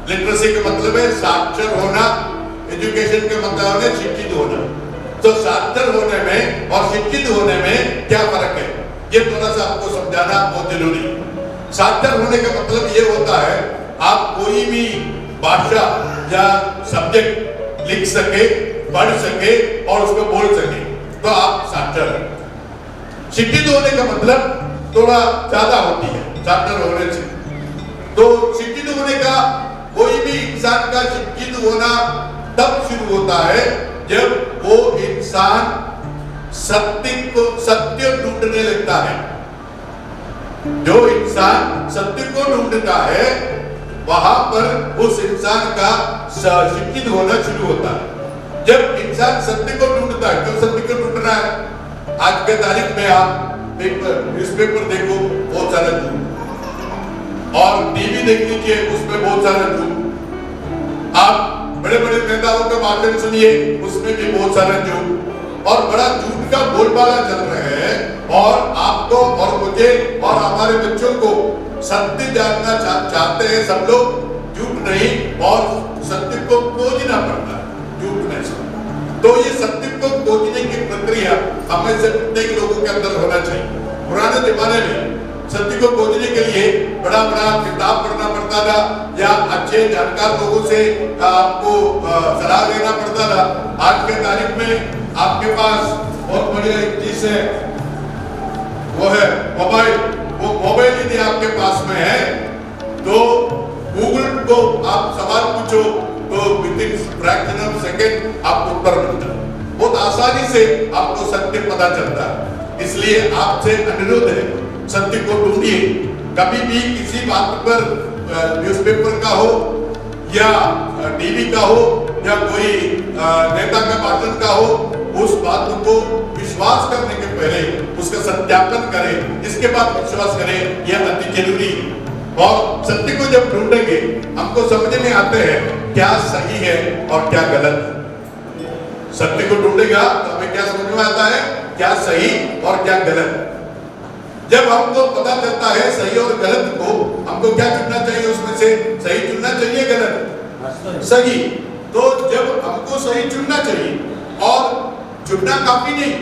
लिटरेसी का मतलब है साक्षर होना, एजुकेशन का मतलब है शिक्षित होना। तो साक्षर होने में और शिक्षित होने में क्या फर्क है, ये थोड़ा सा आपको समझाना बहुत जरूरी है। साक्षर होने का मतलब ये होता है आप कोई भी भाषा या सब्जेक्ट लिख सके, पढ़ सके और उसको बोल सके तो आप साक्षर हैं। शिक्षित होने का मतलब थोड़ा ज्यादा होती है साक्षर होने से। तो शिक्षित होने का कोई भी इंसान का शिक्षित होना तब शुरू होता है जब वो इंसान सत्य ढूंढने लगता है। जो इंसान सत्य को ढूंढता है वहां पर उस इंसान का शिक्षित होना शुरू होता है। जब इंसान सत्य को ढूंढता है, तो सत्य को ढूंढना है। आज के तारीख में आप न्यूज़पेपर देखो बहुत सारा झूठ, और टीवी देख लीजिए उसमें बहुत सारा झूठ, आप बड़े बड़े नेताओं का भाषण सुनिए उसमें भी बहुत सारा झूठ और बड़ा झूठ का बोलबाला चल रहा है। और आपको और मुझे और हमारे बच्चों को सत्य जानना चाहते हैं सब लोग, झूठ नहीं, और सत्य को खोजना पड़ता है, झूठ नहीं। तो ये सत्य को खोजने की प्रक्रिया हमें से प्रत्येक लोगों के अंदर होना चाहिए। पुराने जमाने में सत्य को खोजने के लिए बड़ा बड़ा किताब पढ़ना पड़ता था या अच्छे जानकार लोगों से आपको सलाह लेना पड़ता था। आज के तारीख में आपके पास बहुत बढ़िया एक चीज है, वो है मोबाइल। वो मोबाइल यदि आपके पास में है तो गूगल को आप सवाल पूछो तो with in fraction of second आपको उत्तर मिलता है। बहुत आसानी से आपको सत्य पता चलता है। इसलिए आपसे अनुरोध है सत्य को ढूंढिए। कभी भी किसी बात पर न्यूज़पेपर का हो या टीवी का हो या कोई नेता का भाषण का हो, उस बात को विश्वास करने के पहले उसका सत्यापन करें, इसके बाद विश्वास करें, यह अति जरूरी है। और सत्य को जब ढूंढेंगे हमको समझ में आते हैं क्या सही है और क्या गलत है। सत्य को ढूंढेगा तो हमें क्या समझ में आता है, क्या सही और क्या गलत। जब हमको पता चलता है सही और गलत को, हमको क्या चुनना चाहिए, उसमें से सही चुनना चाहिए, गलत सही। तो जब हमको सही चुनना चाहिए और चुनना काफी नहीं,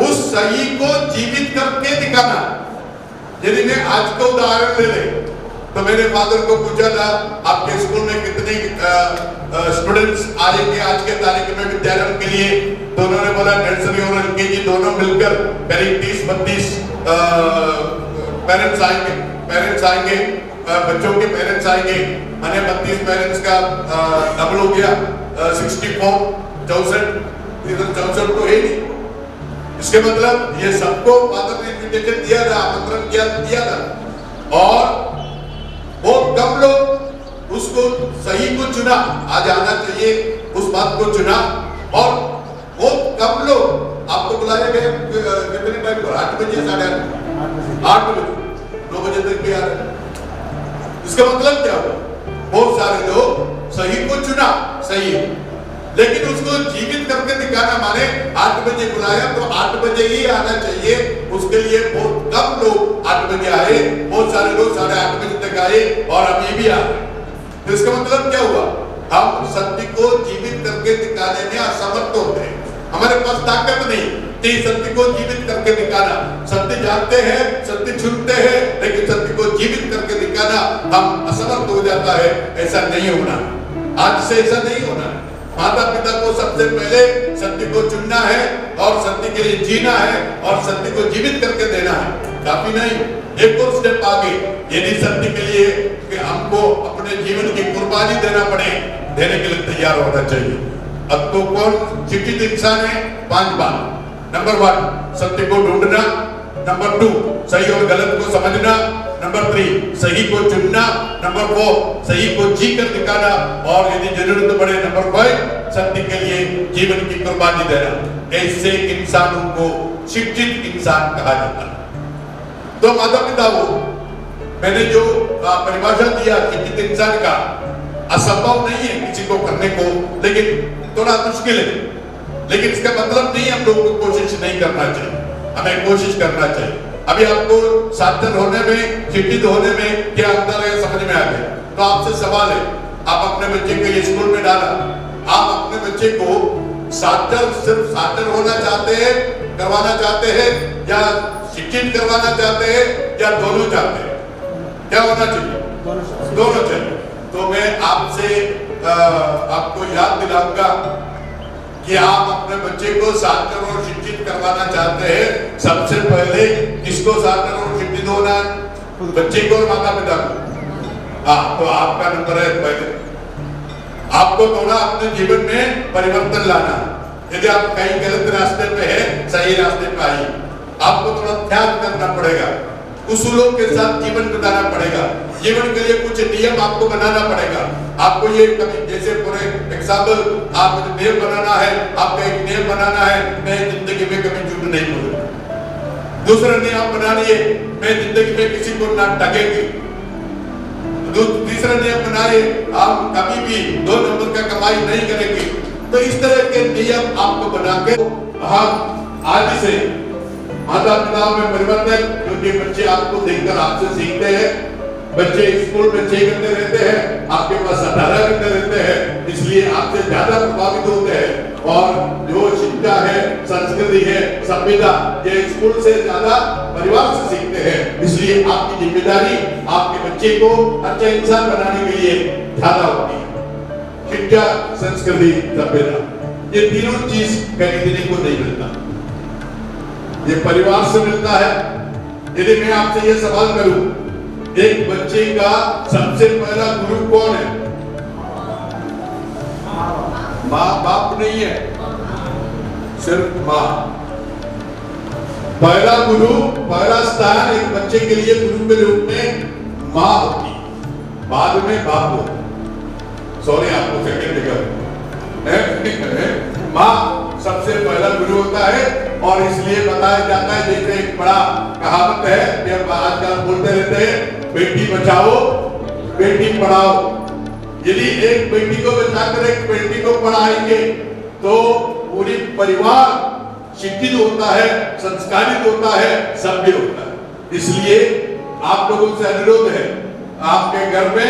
उस सही को जीवित करके दिखाना। यदि मैं आज का उदाहरण ले ले तो मेरे फादर को पूछा था आपके स्कूल में कितने स्टूडेंट्स आएंगे आज के तारीख में विद्यालय के लिए, तो उन्होंने बोला नर्सरी और एलकेजी दोनों मिलकर करीब 30-32 पेरेंट्स आएंगे, बच्चों के पेरेंट्स आएंगे। मैंने 32 पेरेंट्स का डबल हो गया 64, 64 तो है नहीं। इसके मतलब ये सबको फादर ने इन्विटेशन दिया था, आमंत्रण दिया था, और बहुत कम लोग उसको सही को चुना। आज आना चाहिए उस बात को चुना, और बहुत कम लोग आपको बुलाया गया कितने टाइम पर, 8 बजे 8:30 बजे 9 बजे तक भी आ रहे। इसका मतलब क्या हुआ, बहुत सारे लोग सही को चुना, सही है, लेकिन उसको जीवित करके दिखाना माने 8 बजे बुलाया तो 8 बजे ही आना चाहिए। उसके लिए बहुत कम लोग 8 बजे आए, बहुत सारे लोग 8:30 बजे तक आए, और अभी भी आ रहे। तो इसका मतलब क्या हुआ, हम सत्य को जीवित करके दिखाने में असमर्थ होते हैं। हमारे पास ताकत नहीं सत्य को जीवित करके दिखाना। सत्य जानते हैं, सत्य छूटते हैं, लेकिन सत्य को जीवित करके दिखाना हम असमर्थ हो जाता है। ऐसा नहीं होना, आज से ऐसा नहीं होना। माता पिता को सबसे पहले सत्य को चुनना है और सत्य के लिए जीना है और सत्य को जीवित करके देना है। काफी नहीं, एक और स्टेप आगे, यदि सत्य के लिए कि हमको अपने जीवन की कुर्बानी देना पड़े, देने के लिए तैयार होना चाहिए। अब तो कौन शिक्षित इंसान है? 5 बात। नंबर 1 सत्य को ढूंढना, नंबर 2 सही और गलत को समझना, नंबर 3 सही को चुनना, नंबर 4 सही को जी कर दिखाना, और यदि जरूरत पड़े नंबर 5 सत्य के लिए जीवन की कुर्बानी देना। ऐसे इंसानों को शिक्षित इंसान कहा जाता है। तो माता पिता को मैंने जो परिभाषा दिया शिक्षित इंसान का, असंभव नहीं है किसी को करने को, लेकिन थोड़ा मुश्किल है। लेकिन इसका मतलब नहीं हम लोगों को कोशिश नहीं करना चाहिए, हमें कोशिश करना चाहिए। अभी आपको साक्षर होने में, शिक्षित होने में क्या अंतर है समझ में आ गया। तो आपसे सवाल है, आप अपने बच्चे को स्कूल में डाला, आप अपने बच्चे को साक्षर सिर्फ साक्षर होना चाहते हैं, करवाना चाहते हैं, या शिक्षित करवाना चाहते हैं, या दोनों चाहते हैं? क्या होना चाहिए? दोनों चाहिए। तो मैं आपसे आपको याद दिलाऊंगा कि आप अपने बच्चे को साक्षर और शिक्षित करवाना चाहते हैं, सबसे पहले किसको साक्षर और शिक्षित होना है? बच्चे को और माता पिता को। तो आपका नंबर है पहले। आपको थोड़ा अपने जीवन में परिवर्तन लाना। यदि आप कहीं गलत रास्ते पे है, सही रास्ते पे आइए। आपको थोड़ा त्याग करना पड़ेगा, उसूलों के साथ जीवन बिताना पड़ेगा। जीवन के लिए कुछ नियम आपको बनाना पड़ेगा। आपको ये कभी, जैसे पूरे एग्जाम्पल, आप नियम बनाना है, आपका एक नियम बनाना है, मैं जिंदगी में कभी झूठ नहीं बोलूंगा। दूसरा नियम बना लिए, मैं जिंदगी में किसी को ना ठगेंगे। तीसरा नियम बनाए, आप कभी भी 2 नंबर का कमाई नहीं करेंगे। तो इस तरह के नियम आपको बना के आज से माता पिता में परिवर्तन, क्योंकि बच्चे आपको देखकर आपसे सीखते हैं। बच्चे स्कूल में 6 घंटे रहते हैं, आपके पास 18 घंटे रहते हैं, इसलिए आपसे ज्यादा प्रभावित होते हैं। और जो शिक्षा है, संस्कृति है, सभ्यता, ये स्कूल से ज्यादा परिवार से सीखते हैं। इसलिए आपकी जिम्मेदारी आपके बच्चे को अच्छा इंसान बनाने के लिए ज्यादा होती है। शिक्षा, संस्कृति, सभ्यता, ये तीनों चीज खरीदने को नहीं मिलता, ये परिवार से मिलता है। यदि मैं आपसे ये सवाल करूं, एक बच्चे का सबसे पहला गुरु कौन है? माँ बाप नहीं है, सिर्फ माँ। पहला गुरु, पहला स्थान एक बच्चे के लिए गुरु के रूप में माँ होती, बाद में बाप होता। सॉरी आपको सेकंड जगह माँ सबसे पहला गुरु होता है और इसलिए बताया जाता है, जैसे एक बड़ा कहावत है जब आजकल बोलते रहते हैं बेटी बचाओ बेटी पढ़ाओ। यदि एक बेटी को बचाकर एक बेटी को पढ़ाएंगे तो पूरी परिवार शिक्षित होता है, संस्कारित होता है, सभ्य होता है। इसलिए आप लोगों से अनुरोध है, आपके घर में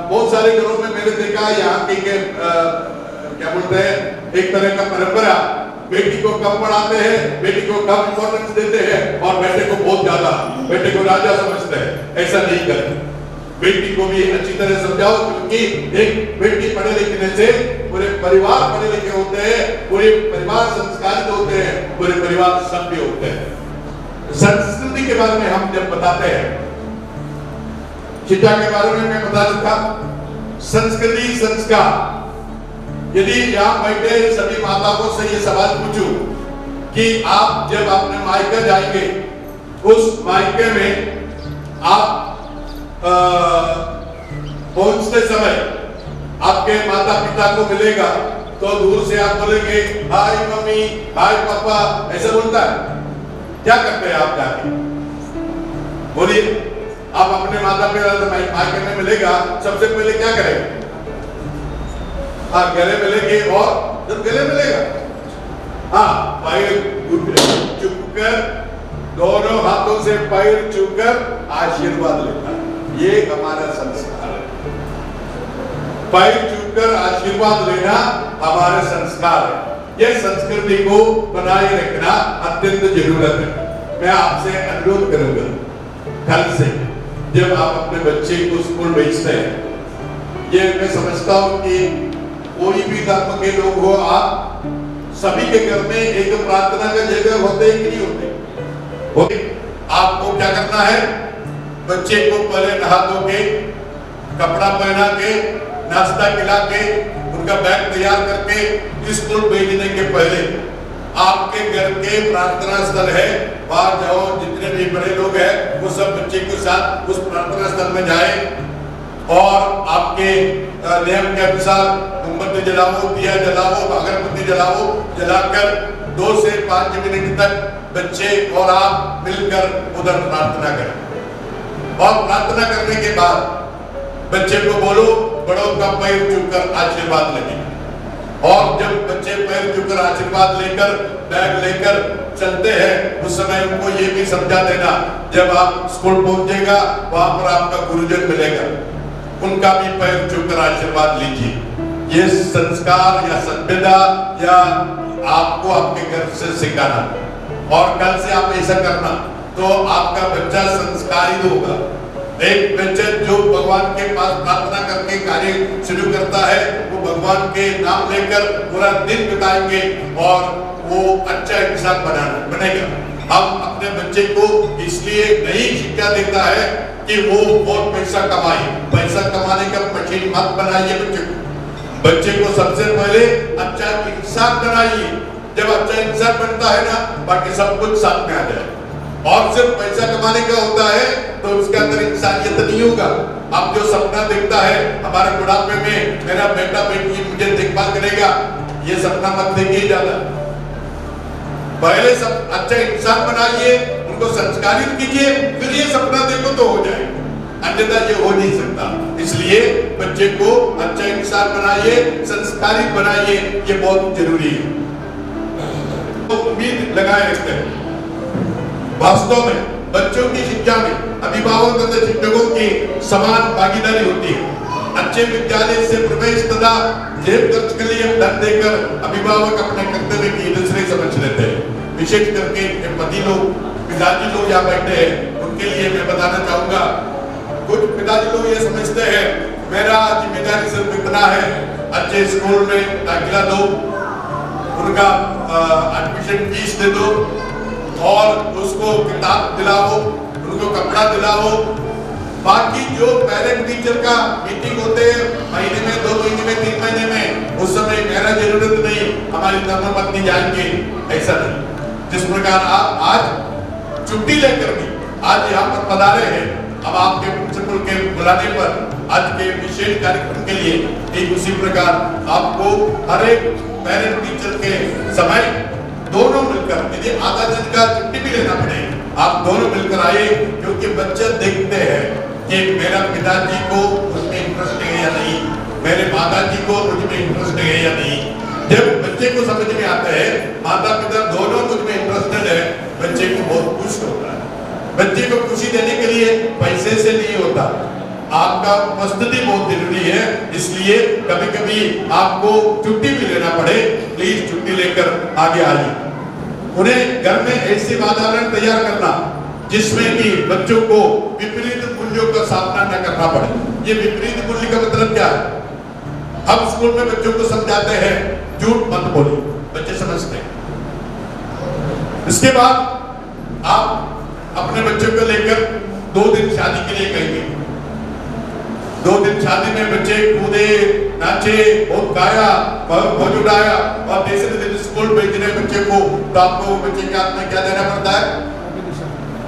बहुत सारे घरों में मैंने देखा यहाँ की क्या बोलते हैं, एक तरह का परंपरा, बेटी को कम पढ़ाते हैं, बेटी को कम इंपॉर्टेंस देते हैं और बेटे को बहुत ज्यादा, बेटे को राजा समझते हैं। ऐसा नहीं करें, बेटी को भी अच्छी तरह समझाओ, क्योंकि एक बेटी पढ़े लिखने से पूरे परिवार पढ़े लिखे होते हैं, पूरे परिवार संस्कारित होते हैं, पूरे परिवार सभ्य होते हैं। संस्कृति के बारे में हम जब बताते हैं, शिक्षा के बारे में मैं बता चुका, संस्कृति संस्कार। यदि यहाँ बैठे सभी माताओं से ये सवाल पूछूं कि आप जब अपने मायके जाएंगे, उस मायके में आप पहुंचते समय आपके माता पिता को मिलेगा तो दूर से आप बोलेंगे हाय मम्मी, हाय पापा, ऐसा बोलता है। क्या करते हैं आप जाके? बोलिए, आप अपने माता पिता मायके में मिलेगा, सबसे पहले क्या करेंगे? हाँ, गले मिलेंगे और जब गले मिलेगा, हाँ, पैर चुपकर, दोनों हाथों से पैर छूकर आशीर्वाद लेना, ये हमारा संस्कार है। पैर छूकर आशीर्वाद लेना हमारा संस्कार है। यह संस्कृति को बनाए रखना अत्यंत जरूरत है। मैं आपसे अनुरोध करूंगा, कल से जब आप अपने बच्चे को स्कूल भेजते हैं, ये मैं समझता हूं कि कोई भी धर्म के लोग हो, आप सभी के घर में एक प्रार्थना का जगह होते कि नहीं होते? आपको क्या करना है? बच्चे को पहले नहा धो के, कपड़ा पहना के, नाश्ता खिला के, उनका बैग तैयार करके स्कूल भेजने के पहले आपके घर के प्रार्थना स्थल है, वहां जाओ, जितने भी बड़े लोग हैं वो सब बच्चे के साथ उस प्रार्थना स्थल में जाए और आपके नियम के अनुसार मोमबत्ती जलाओ, दिया जलाओ, अगरबत्ती जलाओ, जलाकर 2 से 5 मिनट तक बच्चे और आप मिलकर उधर प्रार्थना करें। और प्रार्थना करने के बाद बच्चे को बोलो बड़ों का पैर छूकर आशीर्वाद लेंगे। और जब बच्चे पैर छूकर आशीर्वाद लेकर बैग लेकर चलते हैं, उस समय उनको ये भी समझा देना, जब आप स्कूल पहुंचेगा वहां पर आपका गुरुजन मिलेगा, उनका भी पैर छूकर आशीर्वाद लीजिए। ये संस्कार या सभ्यता या आपको आपके घर से सिखाना, और कल से आप ऐसा करना तो आपका बच्चा संस्कारित होगा। एक बच्चा जो भगवान के पास प्रार्थना करके कार्य शुरू करता है, वो भगवान के नाम लेकर पूरा दिन बिताएंगे और वो अच्छा इंसान बनेगा। हम अपने बच्चे को इसलिए नई शिक्षा देता है कि वो बहुत पैसा कमाए। पैसा कमाने का मशीन मत बनाइए बच्चे को सबसे पहले अच्छा इंसान बनाइए। जब अच्छा इंसान बनता है ना, बाकी सब कुछ साथ में आ जाए। और सिर्फ पैसा कमाने का होता है तो उसके अंदर इंसानियत नहीं होगा। अब जो सपना देखता है हमारे बुढ़ापे में मेरा बेटा बेटी मुझे देखभाल करेगा, ये सपना मत देखिए ज्यादा। पहले सब अच्छा इंसान बनाइए, उनको संस्कारित कीजिए, फिर ये सपना देखो तो हो जाएगा, अन्यथा ये हो नहीं सकता। इसलिए बच्चे को अच्छा इंसान बनाइए, संस्कारित बनाइए, ये बहुत जरूरी है। तो उम्मीद लगाए रखते हैं वास्तव में बच्चों की शिक्षा में अभिभावक तथा शिक्षकों की समान भागीदारी होती है। अच्छे विद्यालय से प्रवेश तथा जेब खर्च के लिए धन देकर अभिभावक अपने कर्तव्य की दूसरे समझ लेते हैं। विशेष करके पति लोग, पिताजी लोग यहाँ बैठे हैं, उनके लिए मैं बताना चाहूंगा। कुछ पिताजी लोग ये समझते हैं मेरा जिम्मेदारी सिर्फ इतना है, अच्छे स्कूल में दाखिला दो, उनका एडमिशन फीस दे दो और उसको किताब दिलाओ, उनको कपड़ा दिलाओ। बाकी जो पेरेंट टीचर का मीटिंग होते हैं महीने में, 2 महीने में, 3 महीने में, उस समय मेरा जरूरत नहीं, हमारी धर्मपत्नी जाएंगे, ऐसा नहीं। जिस प्रकार आप आज छुट्टी लेकर भी आज यहाँ पर पधारे हैं, अब आपके प्रिंसिपल के बुलाने पर आज के विशेष कार्यक्रम के लिए ठीक उसी प्रकार आपको हर एक पेरेंट टीचर के समय दोनों मिलकर, यदि आधा दिन का छुट्टी भी लेना पड़े, आप दोनों मिलकर आए, क्योंकि बच्चे देखते हैं कि मेरा पिताजी को उसमें इंटरेस्ट है या नहीं, मेरे माताजी को मुझमें इंटरेस्ट है या नहीं। जब बच्चे को समझ में आता है माता पिता दोनों मुझमें इंटरेस्टेड है, बच्चे को बहुत खुश होता है। बच्चे को खुशी देने के लिए पैसे से नहीं होता, आपका उपस्थिति बहुत जरूरी है। इसलिए कभी कभी आपको छुट्टी भी लेना पड़े, प्लीज छुट्टी लेकर आगे आइए। उन्हें घर में ऐसे वातावरण तैयार करना जिसमें कि बच्चों को विपरीत मूल्यों का सामना न करना पड़े। ये विपरीत मूल्य का मतलब क्या है? हम स्कूल में बच्चों को समझाते हैं झूठ मत बोलो, बच्चे समझते हैं। इसके बाद आप अपने बच्चों को लेकर 2 दिन शादी के लिए कहेंगे। 2 दिन शादी में बच्चे कूदे, नाचे, बहुत गाया, बहुत उड़ाया, और तीसरे दिन स्कूल भेजने बच्चे को, तो आपको बच्चे के हाथ में क्या देना पड़ता है?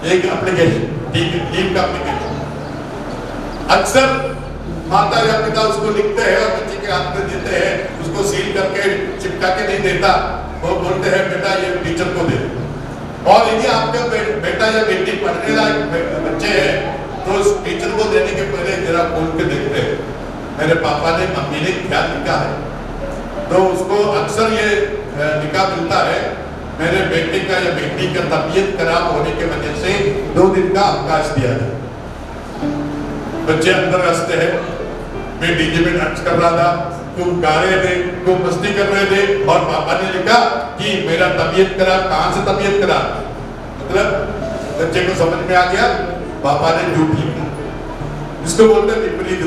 एक एप्लीकेशन, ठीक है, लीव का एप्लीकेशन। अक्सर माता या पिता उसको लिखते हैं और बच्चे के हाथ में देते हैं, उसको सील करके चिपका के नहीं देता, वो बोलते हैं बेटा ये टीचर को दे। और यदि आपका बेटा या बेटी पढ़ने लायक बच्चे हैं तो उस टीचर को देने के पहले जरा खोल के देखते हैं मेरे पापा ने मम्मी ने क्या लिखा है। तो उसको अक्सर ये लिखा मिलता है मेरे बेटे का या बेटी का तबीयत खराब होने की वजह से 2 दिन का अवकाश दिया है। बच्चे अंदर हंसते हैं, मैं डीजे में डांस कर रहा था, तुम गा रहे थे, तुम मस्ती कर रहे थे, और पापा ने लिखा कि मेरा तबीयत खराब। कहां से तबीयत खराब? मतलब बच्चे को समझ में आ गया पापा ने झूठ लिखा। इसको बोलते हैं विपरीत।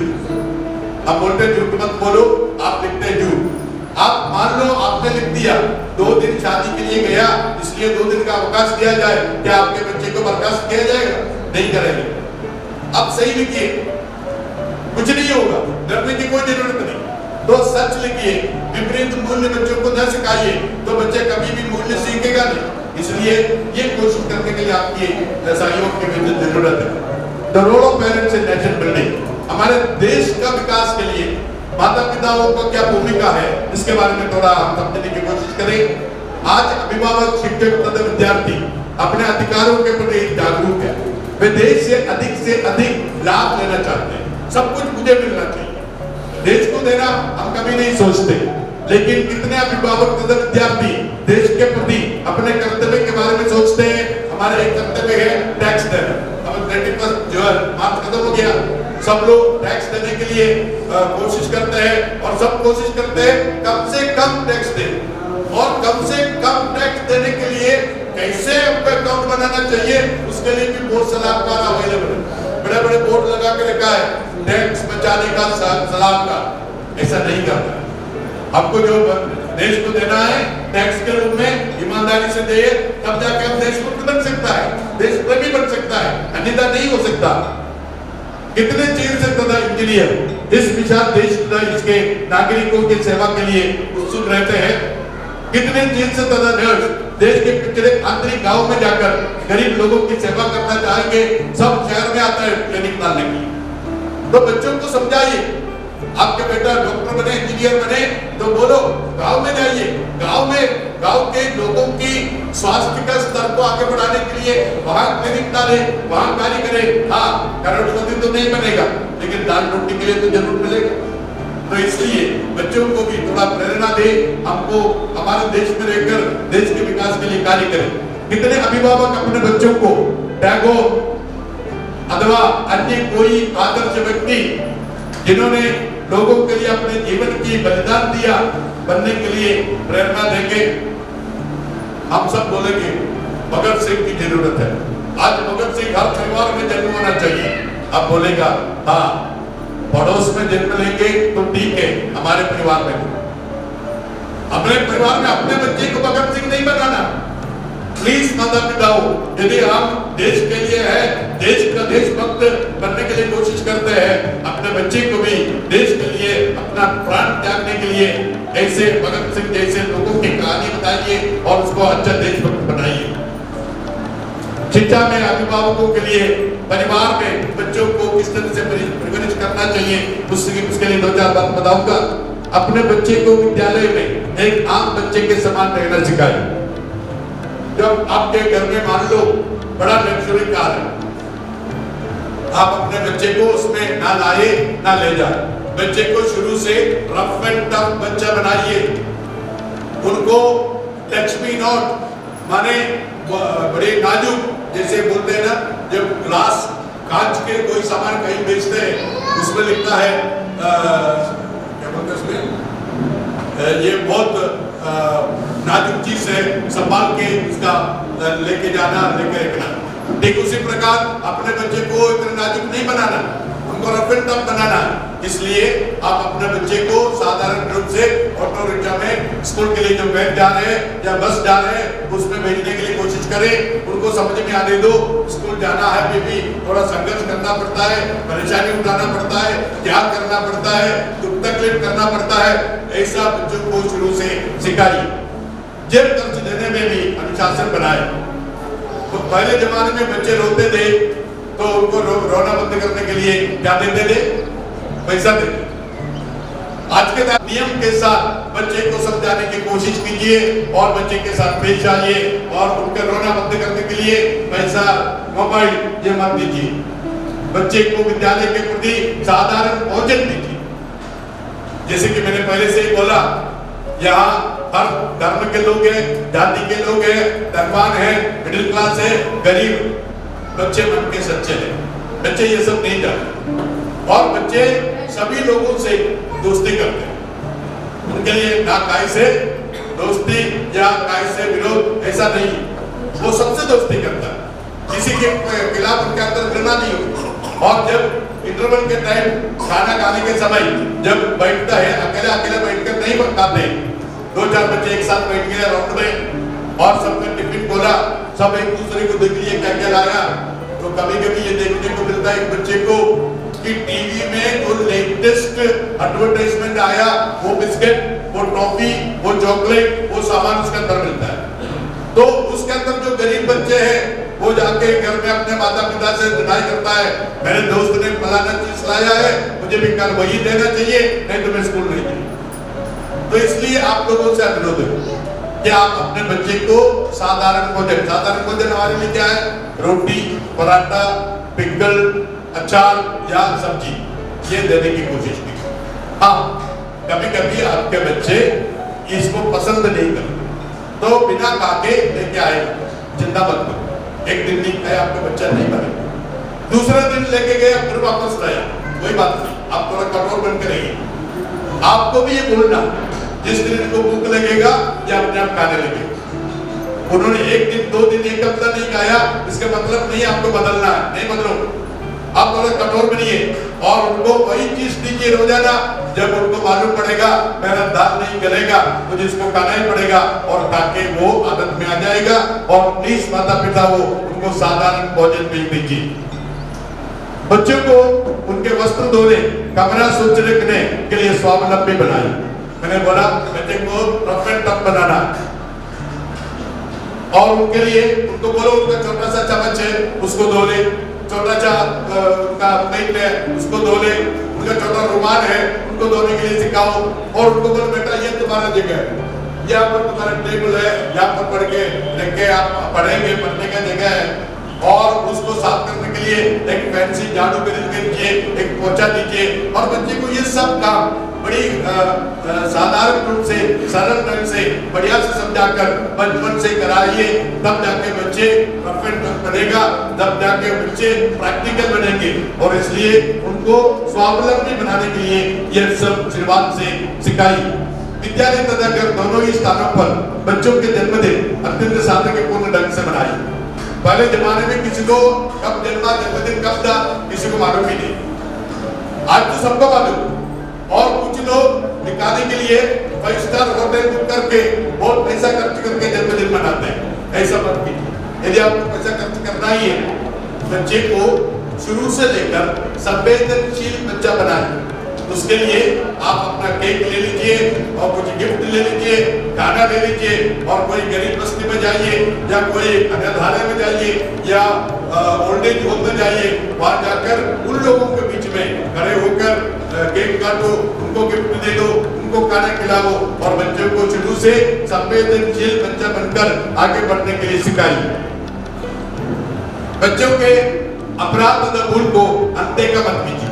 आप बोलते हैं झूठ मत बोलो, आप लिखते हैं झूठ। आप मान लो आपने लिख दिया 2 दिन शादी के लिए गया, इसलिए 2 दिन का अवकाश दिया जाए, क्या आपके बच्चे को बर्खास्त किया जाएगा? नहीं करेंगे। आप सही लिखिए, कुछ नहीं होगा, डरने की कोई जरूरत नहीं। तो सच लिखिए, विपरीत मूल्य बच्चों को न सिखाइए, तो बच्चे कभी भी मूल्य सीखेगा नहीं। इसलिए ये कोशिश करने के लिए आपकी सहयोग की जरूरत है। The role of parents in nation building, हमारे देश का विकास के लिए माता पिताओं का क्या भूमिका है, इसके बारे में थोड़ा हम समझने की कोशिश करें। आज अभिभावक, शिक्षक तथा विद्यार्थी अपने अधिकारों के प्रति जागरूक है। वे देश से अधिक लाभ लेना चाहते हैं। सब कुछ मुझे मिलना चाहिए, देश को देना हम कभी नहीं सोचते, लेकिन कितने अभिभावक तथा विद्यार्थी देश के प्रति अपने कर्तव्य के बारे में सोचते हैं? हमारा एक कर्तव्य है टैक्स देना। अब 31 जो है मार्च खत्म हो गया, सब लोग टैक्स देने के लिए कोशिश करते हैं, और सब कोशिश करते हैं कम से कम टैक्स दें, और कम से कम टैक्स देने के लिए कैसे अकाउंट बनाना चाहिए उसके लिए भी बहुत सलाहकार अवेलेबल है। बड़े बड़े बोर्ड लगा के रखा है टैक्स बचाने का सलाहकार। ऐसा नहीं करता। आपको जो देश को देना है टैक्स के रूप में ईमानदारी से दे, तब जाके हम देश मुक्त बन सकता है, देश प्रेमी बन सकता है, अन्यथा नहीं हो सकता। कितने चीर से तथा इंजीनियर इस विशाल देश तथा इसके नागरिकों की सेवा के लिए उत्सुक रहते हैं। कितने चीर से तथा नर्स देश के पिछड़े आंतरिक गांव में जाकर गरीब लोगों की सेवा करना चाहेंगे। सब शहर में आता है क्लिनिक डालने के लिए। तो बच्चों को समझाइए, आपके बेटा डॉक्टर बने, इंजीनियर बने, तो बोलो गांव में जाइए, गांव के लोगों की स्वास्थ्य का स्तर को आगे बढ़ाने के लिए वहां क्लिनिक डाले, वहां कार्य करे। हाँ, करोड़पति तो नहीं बनेगा, लेकिन दाल रोटी के लिए तो जरूर मिलेगा। तो इसलिए बच्चों को भी थोड़ा प्रेरणा दे, हमको हमारे देश में रहकर देश के विकास के लिए कार्य करें। कितने अभिभावक अपने बच्चों को टैगोर अथवा अन्य कोई आदर्श व्यक्ति जिन्होंने लोगों के लिए अपने जीवन की बलिदान दिया बनने के लिए प्रेरणा देंगे। हम सब बोलेंगे भगत सिंह की जरूरत है। आज भगत सिंह हर परिवार में जन्म होना चाहिए। अब बोलेगा हाँ, पड़ोस में जन्म लेंगे तो ठीक है, हमारे परिवार में अपने परिवार में अपने बच्चे को भगत सिंह नहीं बनाना। प्लीज माता पिताओं, यदि हम देश के लिए है, देश का देशभक्त बनने के लिए कोशिश करते हैं, अपने बच्चे को भी देश के लिए अपना प्राण त्यागने के लिए ऐसे भगत सिंह जैसे लोगों की कहानी बताइए और उसको अच्छा देशभक्त बनाइए। शिक्षा में अभिभावकों के लिए परिवार में बच्चों को किस तरह से परवरिश करना चाहिए, उसके लिए 2-4 बात बताऊंगा। अपने बच्चे को विद्यालय में एक आम बच्चे के समान रहना सिखाएं। जब आपके घर में मान लो बड़ा लग्जरी कार है, आप अपने बच्चे को उसमें ना लाए ना ले जाए। बच्चे को शुरू से रफ एंड टफ बच्चा बनाइए। उनको टच मी नॉट माने बड़े नाजुक, जैसे बोलते हैं ना, जब ग्लास कांच के कोई सामान कहीं बेचते हैं उसमें लिखता है क्या बोलते हैं उसमें, ये बहुत नाजुक चीज है, संभाल के इसका लेके जाना, लेके रखना। ठीक उसी प्रकार अपने बच्चे को इतना नाजुक नहीं बनाना, उनको रफ एंड टफ बनाना। इसलिए आप अपने बच्चे को साधारण रूप से ऑटो रिक्शा में स्कूल के लिए जो वैन जा रहे हैं या बस जा रहे हैं उसमें भेजने के लिए कोशिश करें। उनको समझ में आने दो, स्कूल जाना है भी थोड़ा संघर्ष करना पड़ता है, परेशानी उठाना पड़ता है, त्याग करना पड़ता है, दुख तकलीफ करना पड़ता है। ऐसा बच्चों को शुरू से सिखाइए। जेब खर्च देने में भी अनुशासन बनाए। तो पहले जमाने में बच्चे रोते थे तो उनको रोना बंद करने के लिए क्या देते थे? पैसा देते। आज के नियम के साथ बच्चे को समझाने की कोशिश कीजिए और बच्चे के साथ पेश आइए और उनका रोना बंद करने के लिए पैसा, मोबाइल ये मत दीजिए। बच्चे को विद्यालय के प्रति साधारण भोजन दीजिए। जैसे कि मैंने पहले से ही बोला, यहाँ हर धर्म के लोग हैं, जाति के लोग हैं, धनवान है, मिडिल क्लास है, गरीब। बच्चे मन के सच्चे हैं, बच्चे ये सब नहीं जानते और बच्चे सभी लोगों से दोस्ती करते हैं। उनके लिए ना काय से दोस्ती या काय से विरोध ऐसा नहीं, वो सबसे दोस्ती करता है। किसी के खिलाफ उनके अंदर घृणा नहीं होती। और जब इंटरवल के टाइम खाना खाने के समय जब बैठता है, अकेले अकेले बैठकर नहीं खाते, 2-4 बच्चे एक साथ बैठ गए राउंड में और सबने टिफिन खोला, सब एक दूसरे को देख लिए क्या क्या लाया। तो कभी कभी ये देखने को मिलता है एक बच्चे को कि टीवी में जो लेटेस्ट एडवर्टाइजमेंट आया, वो बिस्किट, वो टॉफी, वो चॉकलेट, वो सामान उसके अंदर मिलता है। तो उसके अंदर जो गरीब बच्चे हैं वो जाके घर में अपने माता पिता से डिनाई करता है, मेरे दोस्त ने फलाना चीज लाया है, मुझे भी कल वही देना चाहिए, नहीं तो मैं स्कूल नहीं जाऊंगा। तो इसलिए आप लोगों से अनुरोध है कि आप अपने बच्चे को साधारण भोजन हमारे लिए क्या है? रोटी, पराठा, पिकल, अचार या सब्जी, ये देने की कोशिश की। हाँ, कभी कभी आपके बच्चे इसको पसंद नहीं करते तो बिना खाके लेके आएगा, चिंता मत करो। एक दिन नहीं खाया आपका बच्चा नहीं मरेगा, दूसरे दिन लेके गए फिर वापस लाया, कोई बात नहीं, आप थोड़ा कठोर बन के रहिए। आपको भी ये बोलना, जिस दिन इनको भूख लगेगा या अपने आप खाने लगेगा। उन्होंने एक दिन, 2 दिन, 1 हफ्ता नहीं खाया, इसका मतलब नहीं आपको बदलना है, नहीं बदलो। आप थोड़ा कठोर बनिए और उनको वही चीज दीजिए रोजाना। जब उनको मालूम पड़ेगा मेरा दाल नहीं गलेगा तो जिसको खाना ही पड़ेगा और ताकि वो आदत में आ जाएगा। और प्लीज माता पिता वो उनको साधारण भोजन भी दीजिए। बच्चों को उनके वस्त्र धोने, कमरा स्वच्छ रखने के लिए स्वावलंबी बनाए। मैंने बोला बच्चे को रफ एंड टफ बनाना और उनके लिए उनको बोलो उनका छोटा सा चम्मच है उसको धो ले, छोटा सा उनका प्लेट है उसको धो ले, उनका छोटा रुमाल है उनको धोने के लिए सिखाओ और उनको बोलो बेटा ये तुम्हारा जगह है, यहाँ पर तुम्हारा टेबल है, यहाँ पर पढ़ के रख के आप पढ़ेंगे, पढ़ने का जगह है। और उसको साफ करने के लिए एक फैंसी झाड़ू खरीद के दीजिए, एक पोछा दीजिए और बच्चे को ये सब काम बड़ी साधारण रूप से, सरल ढंग से, बढ़िया से समझाकर बचपन से कराइए। तब जाके बच्चे परफेक्ट बनेगा, तब जाके बच्चे प्रैक्टिकल बनेंगे। और इसलिए उनको स्वावलंबी बनाने के लिए यह सब शुरुआत से सिखाइए। विद्यालय तथा घर दोनों ही स्थानों पर बच्चों के जन्मदिन अत्यंत सादगीपूर्ण ढंग से मनाइए। पहले जमाने में किसी को कब जन्मदिन कब था किसी को मालूम ही नहीं, आज तो सबको मालूम। और कुछ लोग दिखाने के लिए 5 स्टार होटल बुक करके बहुत पैसा खर्च करके जन्मदिन मनाते हैं। ऐसा मत कीजिए। यदि आपको पैसा खर्च करना ही है, बच्चे को शुरू से लेकर संवेदनशील बच्चा बनाए। उसके लिए आप अपना केक ले लीजिए और कुछ गिफ्ट ले लीजिए, खाना ले लीजिए और कोई गरीब बस्ती में जाइए या कोई अनाथालय में जाइए या ओल्ड एज होम में जाइए, वहां जाकर उन लोगों के बीच में खड़े होकर केक काटो, उनको गिफ्ट दे दो, उनको खाना खिलाओ और बच्चों को शुरू से संवेदनशील बच्चा बनकर आगे बढ़ने के लिए सिखाइए। बच्चों के अपराध भूल को अंते का मत कीजिए।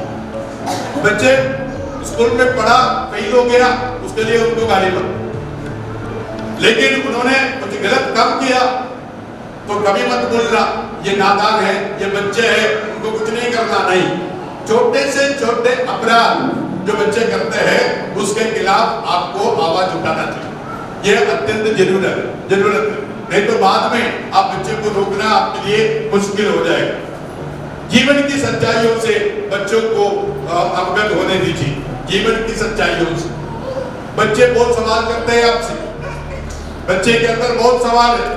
बच्चे स्कूल में पढ़ा फेल हो गया, उसके लिए उनको गाली मत, लेकिन उन्होंने कुछ गलत काम किया तो कभी मत बोलना ये नादान है, ये बच्चे हैं, उनको कुछ नहीं करना। नहीं, छोटे से छोटे अपराध जो बच्चे करते हैं उसके खिलाफ आपको आवाज उठाना चाहिए। यह अत्यंत जरूरत है, नहीं तो बाद में आप बच्चे को रोकना आपके लिए मुश्किल हो जाएगा। जीवन की सच्चाइयों से बच्चों को अवगत होने दीजिए। जीवन की सच्चाइयों से बच्चे बहुत सवाल करते हैं आपसे, बच्चे के अंदर बहुत सवाल है,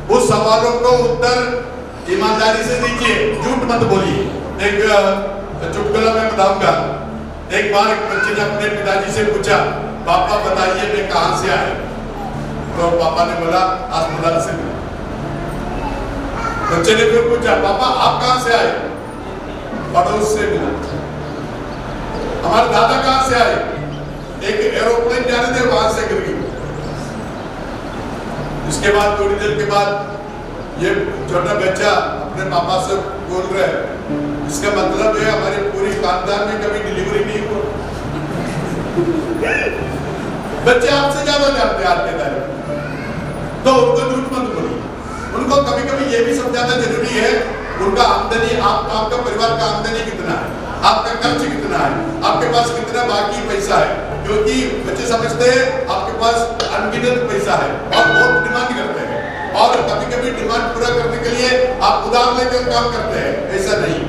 उस सवालों को उत्तर ईमानदारी से दीजिए, झूठ मत बोलिए। एक चुटकुला मैं बताऊंगा। एक बार एक बच्चे ने अपने पिताजी से पूछा, पापा बताइए मैं कहां से आया? तो पापा ने बोला अस्पताल से। बच्चे ने फिर पूछा, पापा आप कहां से आए? पड़ोस से मिला। हमारे दादा कहां से आए? एक एरोप्लेन जाने थे वहां से गिर गई। इसके बाद थोड़ी देर के बाद ये छोटा बच्चा अपने पापा से बोल रहा है, इसका मतलब है हमारे पूरी खानदान में कभी डिलीवरी नहीं हुआ। बच्चे आपसे ज्यादा जानते हैं आपके बारे में, तो उनको झूठ मत बोलिए। उनको कभी कभी ये भी समझाना जरूरी है, उनका आमदनी आपका परिवार का आमदनी कितना है, आपका खर्च कितना है, आपके पास कितना बाकी पैसा है, क्योंकि बच्चे समझते हैं आपके पास अनगिनत पैसा है और बहुत डिमांड करते हैं और कभी कभी डिमांड पूरा करने के लिए आप उधार लेकर काम करते हैं। ऐसा नहीं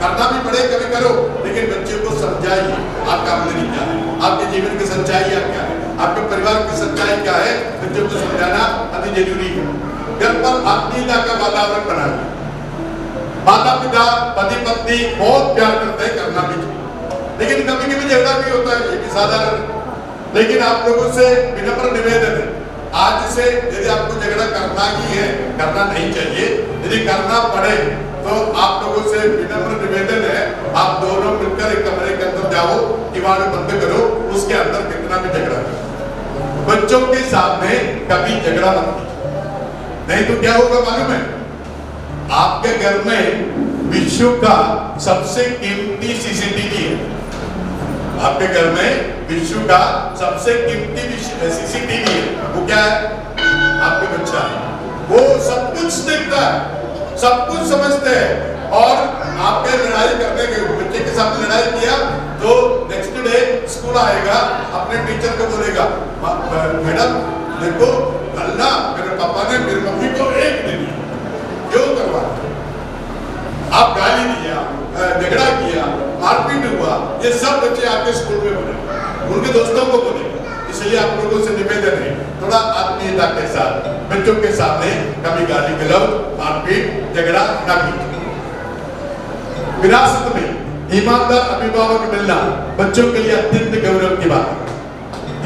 करना भी पड़े, कभी करो, लेकिन बच्चे को समझाइए आपका आमदनी क्या है, आपके जीवन की सच्चाई क्या है, आपके परिवार की सच्चाई क्या है। बच्चों को समझाना अति जरूरी है। घर पर आत्मीयता का वातावरण बनाना। माता पिता पति पत्नी बहुत प्यार करते हैं, करना भी चाहिए, लेकिन कभी कभी झगड़ा भी होता है, ये भी साधारण। लेकिन आप लोगों से विनम्र निवेदन है, आज से यदि आपको झगड़ा करना ही है, करना नहीं चाहिए, यदि करना पड़े तो आप लोगों से विनम्र निवेदन है, आप दोनों मिलकर एक कमरे के अंदर जाओ, किवाड़ बंद करो, उसके अंदर कितना भी झगड़ा करो। बच्चों के सामने कभी झगड़ा मत कीजिए, नहीं तो क्या होगा मालूम है? आपके घर में विश्व का सबसे कीमती सीसीटीवी है। आपके घर में विश्व का सबसे कीमती सीसीटीवी है। वो क्या है? आपके बच्चा है। वो सब कुछ देखता है, सब कुछ समझते हैं और आपके लड़ाई करने के बच्चे के साथ लड़ाई किया तो नेक्स्ट डे स्कूल आएगा, अपने टीचर को बोलेगा, मैडम देखो कल ना मेरे पापा ने मेरी मम्मी को एक दिन क्यों करवा, आप गाली दिया, झगड़ा किया, मारपीट हुआ, ये सब बच्चे आपके स्कूल में बोले, उनके दोस्तों को बोले। इसलिए आप लोगों से निवेदन है, थोड़ा आत्मीयता के साथ बच्चों के सामने कभी गाली गलौज, मारपीट, झगड़ा न कीजिए। विरासत में ईमानदार अभिभावक मिलना बच्चों के लिए अत्यंत गौरव की बात है।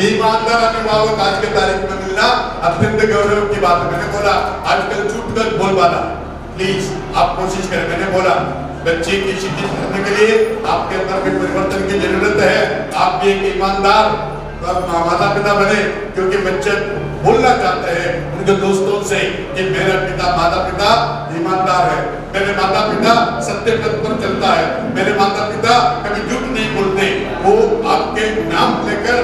ईमानदार अभिभावक आज के तारीख में मिलना अत्यंत गौरव की बात है। मैंने बोला आजकल झूठ कर बोलबाला, प्लीज आप कोशिश करें। मैंने बोला बच्चे की शिक्षित करने के लिए आपके अंदर भी परिवर्तन की जरूरत है। आप भी एक ईमानदार माता पिता बने, क्योंकि बच्चे बोलना चाहते हैं उनके दोस्तों से कि मेरा पिता माता पिता ईमानदार है, मेरे माता पिता सत्य पथ पर चलता है, मेरे माता पिता कभी झूठ नहीं बोलते। वो आपके नाम लेकर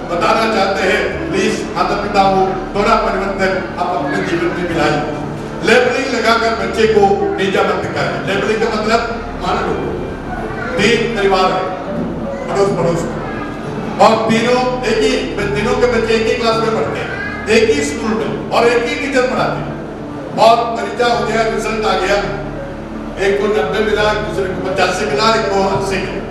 बताना चाहते हैं। प्लीज माता पिता को थोड़ा परिवर्तन आप अपने जीवन में मिलाइए। लेबलिंग लगाकर बच्चे को नीचा मत दिखाएं। लेबलिंग का मतलब मान लो 3 परिवार है, पड़ोस और तीनों के बच्चे एक ही क्लास में पढ़ते हैं, एक ही स्कूल में और एक ही टीचर पढ़ाते हैं और परीक्षा हो गया, रिजल्ट आ गया, एक को 90 मिला, दूसरे को 85 मिला, एक को 80 मिला।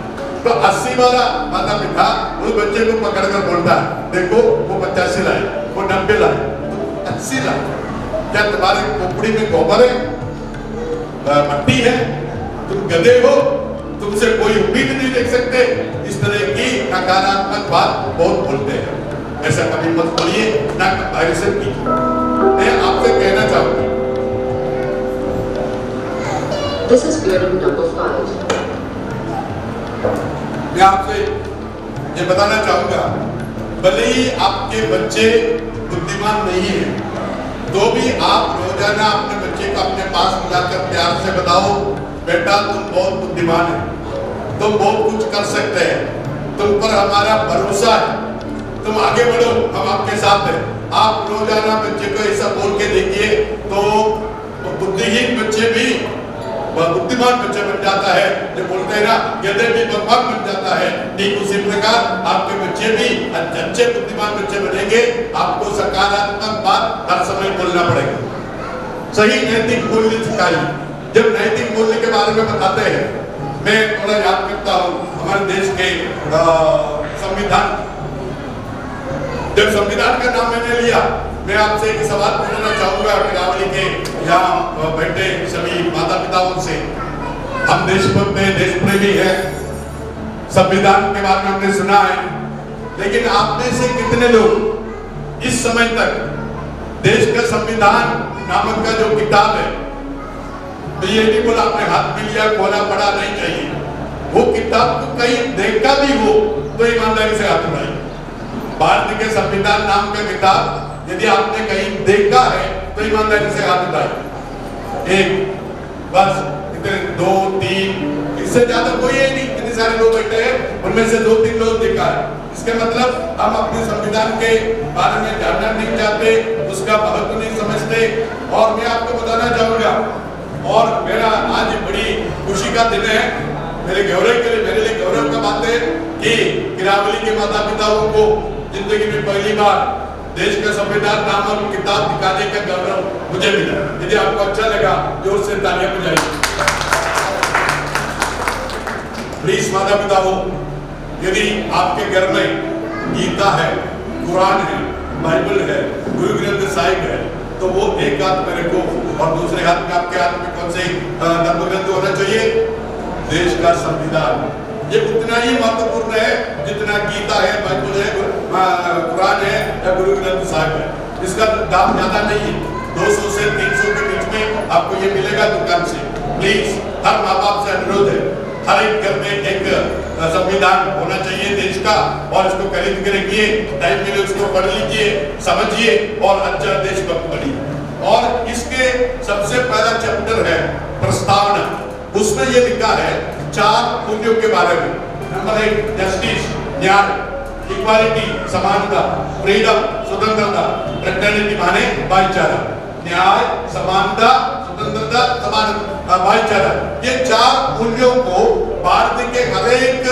तो 80 वाला माता पिता उस बच्चे को पकड़कर बोलता है, देखो वो 85 लाए, वो 90 लाए, तो 80 लाए। क्या तुम्हारे खोपड़ी में गोबर है, मट्टी है, तुम गधे हो? तुमसे कोई उम्मीद नहीं देख सकते, इस तरह की नकारात्मक बात बहुत बोलते हैं। ऐसा कभी मत बोलिए, ना कंपैरिजन कीजिए। मैं आपसे कहना चाहूंगा, This is period number 5. मैं आपसे ये बताना चाहूंगा, भले ही आपके बच्चे बुद्धिमान नहीं है, तो भी आप रोजाना अपने बच्चे को अपने पास बुलाकर प्यार से बताओ, बेटा तुम बहुत बुद्धिमान है, तुम बहुत कुछ कर सकते हैं, तुम पर हमारा भरोसा है, तुम आगे बढ़ो, हम आपके साथ हैं। आप रोजाना बच्चे को ऐसा बोल के देखिए तो बुद्धिहीन बच्चे भी बुद्धिमान बच्चा बन जाता है। जो बोलते हैं ना, गधे भी भगवान बन जाता है, ठीक उसी प्रकार आपके बच्चे भी अच्छे बुद्धिमान बच्चे बनेंगे। आपको सकारात्मक बात हर समय बोलना पड़ेगा, सही नैतिक मूल्य सिखाइए। जब नैतिक मूल्य के बारे में बताते हैं, मैं थोड़ा याद करता हूँ हमारे देश के संविधान, जब संविधान का नाम मैंने लिया, मैं आपसे एक सवाल पूछना चाहूंगा किरावली के यहाँ बैठे सभी माता पिताओं से। हम देशभक्त हैं, देश प्रेमी हैं, संविधान के बारे में हमने सुना है, लेकिन आप में से कितने लोग इस समय तक देश का संविधान नामक का जो किताब है, तो ये नहीं बोला आपने हाथ में लिया खोला पढ़ा, नहीं चाहिए, वो किताब को कहीं देखा भी हो तो ईमानदारी से हाथ उठाइए। भारत के संविधान नाम का किताब यदि आपने कहीं देखा है तो ईमानदारी से हाथ उठाइए। एक बस, इतने 2 3, इससे ज्यादा कोई है नहीं, इतने सारे लोग बैठे हैं, उनमें से 2 3 लोग देखा है। इसके मतलब हम अपने संविधान के बारे में जानना नहीं चाहते, उसका महत्व नहीं समझते। और मैं आपको बताना चाहूंगा, और मेरा आज बड़ी खुशी का दिन है, मेरे गौरव के लिए, मेरे लिए गौरव का बात है कि किरावली के माता पिताओं को जिंदगी में पहली बार देश का संविधान नामक किताब दिखाने का गौरव मुझे मिला। यदि आपको अच्छा लगा, जोर से तालियां बजाइए। प्लीज माता पिताओं, यदि आपके घर में गीता है, कुरान है, बाइबल है, गुरु ग्रंथ साहिब है, तो वो एक हाथ मेरे को और दूसरे हाथ में आपके हाथ में कौन से धर्म ग्रंथ होना चाहिए? देश का संविधान। ये उतना ही महत्वपूर्ण है जितना गीता है, बाइबल है, कुरान है या गुरु ग्रंथ साहिब है। इसका दाम ज्यादा नहीं है, 200 से 300 के बीच में आपको ये मिलेगा दुकान से। प्लीज हर माँ बाप से अनुरोध है, हर एक घर में एक संविधान होना चाहिए देश का, और इसको खरीद के रखिए, टाइम मिले उसको पढ़ लीजिए, समझिए और अच्छा देशभक्त बनिए। और इसके सबसे पहला चैप्टर है प्रस्तावना, उसमें ये लिखा है 4 मूल्यों के बारे में। नंबर 1 जस्टिस, न्याय, इक्वालिटी समानता, फ्रीडम स्वतंत्रता, फ्रेटर्निटी माने भाईचारा, न्याय समानता स्वतंत्रता समानता भाईचारा। ये 4 मूल्यों को भारत के हर एक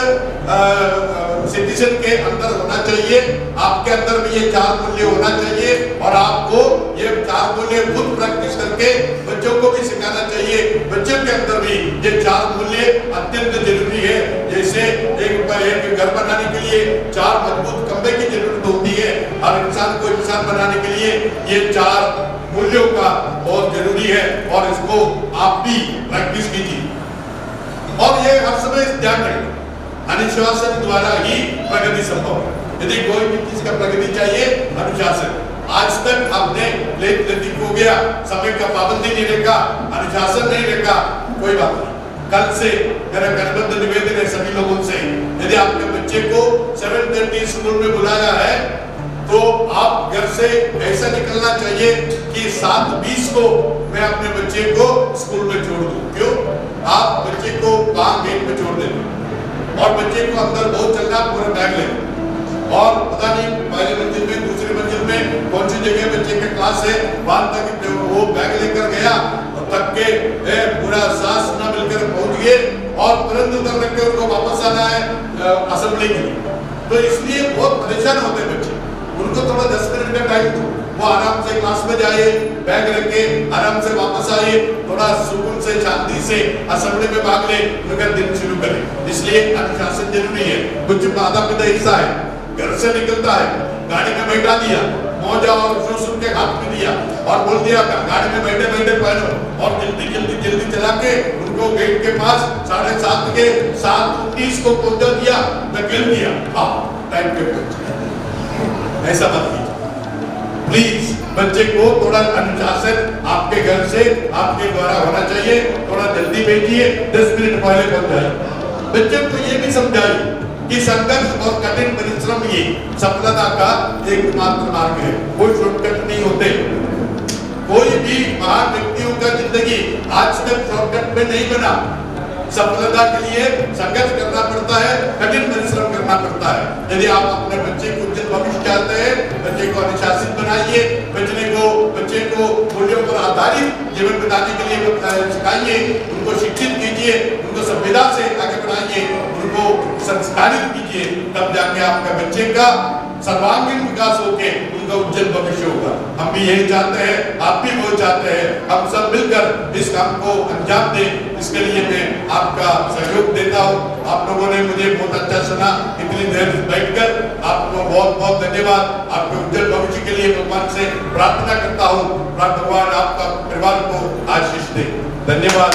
सिटीजन के अंदर होना चाहिए। आपके अंदर भी ये 4 मूल्य होना चाहिए, और आपको ये 4 मूल्य खुद प्रैक्टिस करके बच्चों को भी सिखाना चाहिए। बच्चों के अंदर भी ये 4 मूल्य अत्यंत जरूरी है। जैसे एक घर बनाने के लिए 4 मजबूत खंभे की जरूरत होती है, हर इंसान को इंसान बनाने के लिए ये 4 मूल्यों का बहुत जरूरी है, और इसको आप भी प्रैक्टिस कीजिए। और ये हर समय ध्यान रखें, अनुशासन द्वारा ही प्रगति संभव है। यदि कोई भी चीज का प्रगति चाहिए, अनुशासन। आज तक आपने लेट लतीफ हो गया, समय का पाबंदी नहीं रखा, अनुशासन नहीं रखा, कोई बात नहीं। कल से मेरा करबद्ध निवेदन है सभी लोगों से, यदि आपके बच्चे को 7:30 स्कूल में बुलाया है, तो आप घर से ऐसा निकलना चाहिए कि 7:20 को मैं अपने बच्चे को स्कूल में छोड़ दूं। क्यों? आप बच्चे को वहां गेट पे छोड़ देंगे, और बच्चे को अंदर बहुत चलना, पूरा बैग ले, और पता नहीं पहली मंजिल में, दूसरी मंजिल में कौन सी जगह बच्चे के क्लास है, वहां तक वो बैग लेकर गया, और थक के पूरा सांस न मिलकर पहुंच गए, और तुरंत उतर के उनको वापस आना है असेंबली के लिए। तो इसलिए बहुत परेशान होते हैं बच्चे। उनको थोड़ा 10 मिनट का टाइम दो, वो आराम से क्लास में जाए, बैग रख के आराम से वापस आए, थोड़ा सुकून से शांति से असेंबली में भाग ले, उनका दिन शुरू करें। इसलिए अनुशासन जरूरी है। कुछ माता पिता ऐसा है, घर से निकलता है, गाड़ी में बैठा दिया, मोजा और शूज उनके हाथ में दिया और बोल दिया गाड़ी में बैठे बैठे पहनो और जल्दी चला के उनको गेट के पास 7:30 के 7:19 को पहुंचा दिया, धकेल दिया। टाइम पे पहुंचे। ऐसा मत कीजिए प्लीज। बच्चे को थोड़ा अनुशासन आपके घर से आपके द्वारा होना चाहिए। थोड़ा जल्दी भेजिए, 10 मिनट पहले पहुंच जाए। बच्चे को ये भी समझाइए कि संघर्ष और कठिन परिश्रम ही सफलता का एकमात्र मार्ग है, कोई शॉर्टकट नहीं होते। कोई भी महान व्यक्तियों का जिंदगी आज तक शॉर्टकट में नहीं बना। सफलता के लिए संघर्ष करना पड़ता है, कठिन परिश्रम करना पड़ता है। यदि आप अपने बच्चे को उज्जवल भविष्य चाहते हैं, बच्चे को अनुशासित बनाइए, बच्चे को मूल्यों पर आधारित जीवन बिताने के लिए सिखाइए, उनको शिक्षित कीजिए, उनको संविदा से आगे बढ़ाइए, उनको संस्कारित कीजिए, तब जाके आपका बच्चे का सर्वांगीण विकास होके उनका उज्जवल भविष्य होगा। हम भी यही चाहते हैं, आप भी वो चाहते हैं, हम सब मिलकर इस काम को अंजाम दें। इसके लिए मैं आपका सहयोग देता हूँ। आप लोगों ने मुझे बहुत अच्छा सुना, इतनी देर बैठकर आपको बहुत बहुत धन्यवाद। आपके उज्जवल भविष्य के लिए भगवान से प्रार्थना करता हूँ, भगवान आपका परिवार को आशीष दे। धन्यवाद।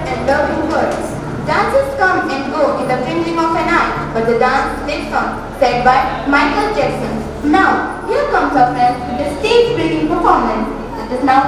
And loving words. Dances come and go in the twinkling of an eye, but the dance lives on, said by Michael Jackson. Now, here comes our friend with a stage-building performance. It is now...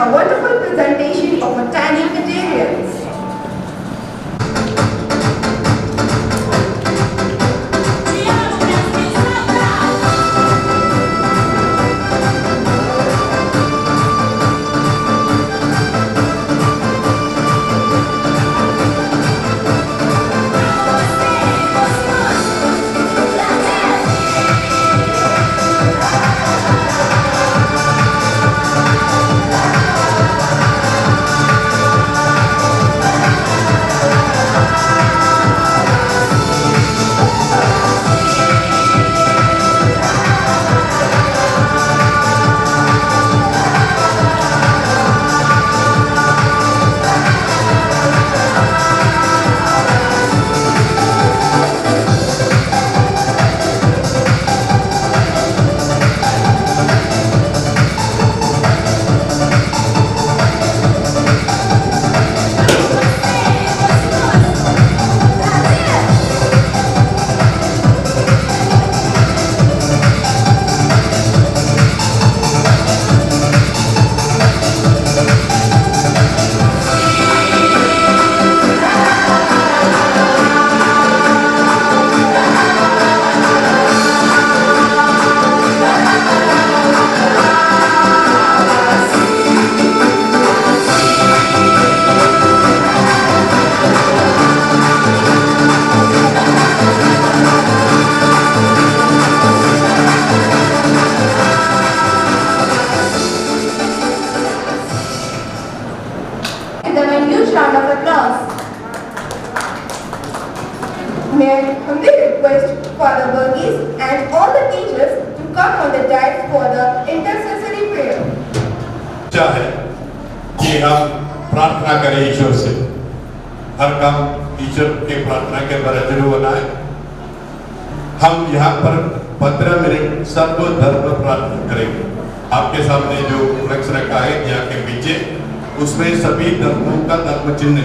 a wonderful presentation of a tiny material. Give them a huge round of applause. May I humbly request Father Burgess and all the teachers to come on the dais for the intercessory prayer. अच्छा है कि हम प्रार्थना करें ईश्वर से। हर काम ईश्वर के प्रार्थना के द्वारा जरूर बनाए। हम यहाँ पर 15 मिनट सर्वधर्म प्रार्थना करेंगे। आपके सामने जो फ्लेक्स रखा है यहाँ के पीछे, उसमें सभी धर्मों का धर्म चिन्ह,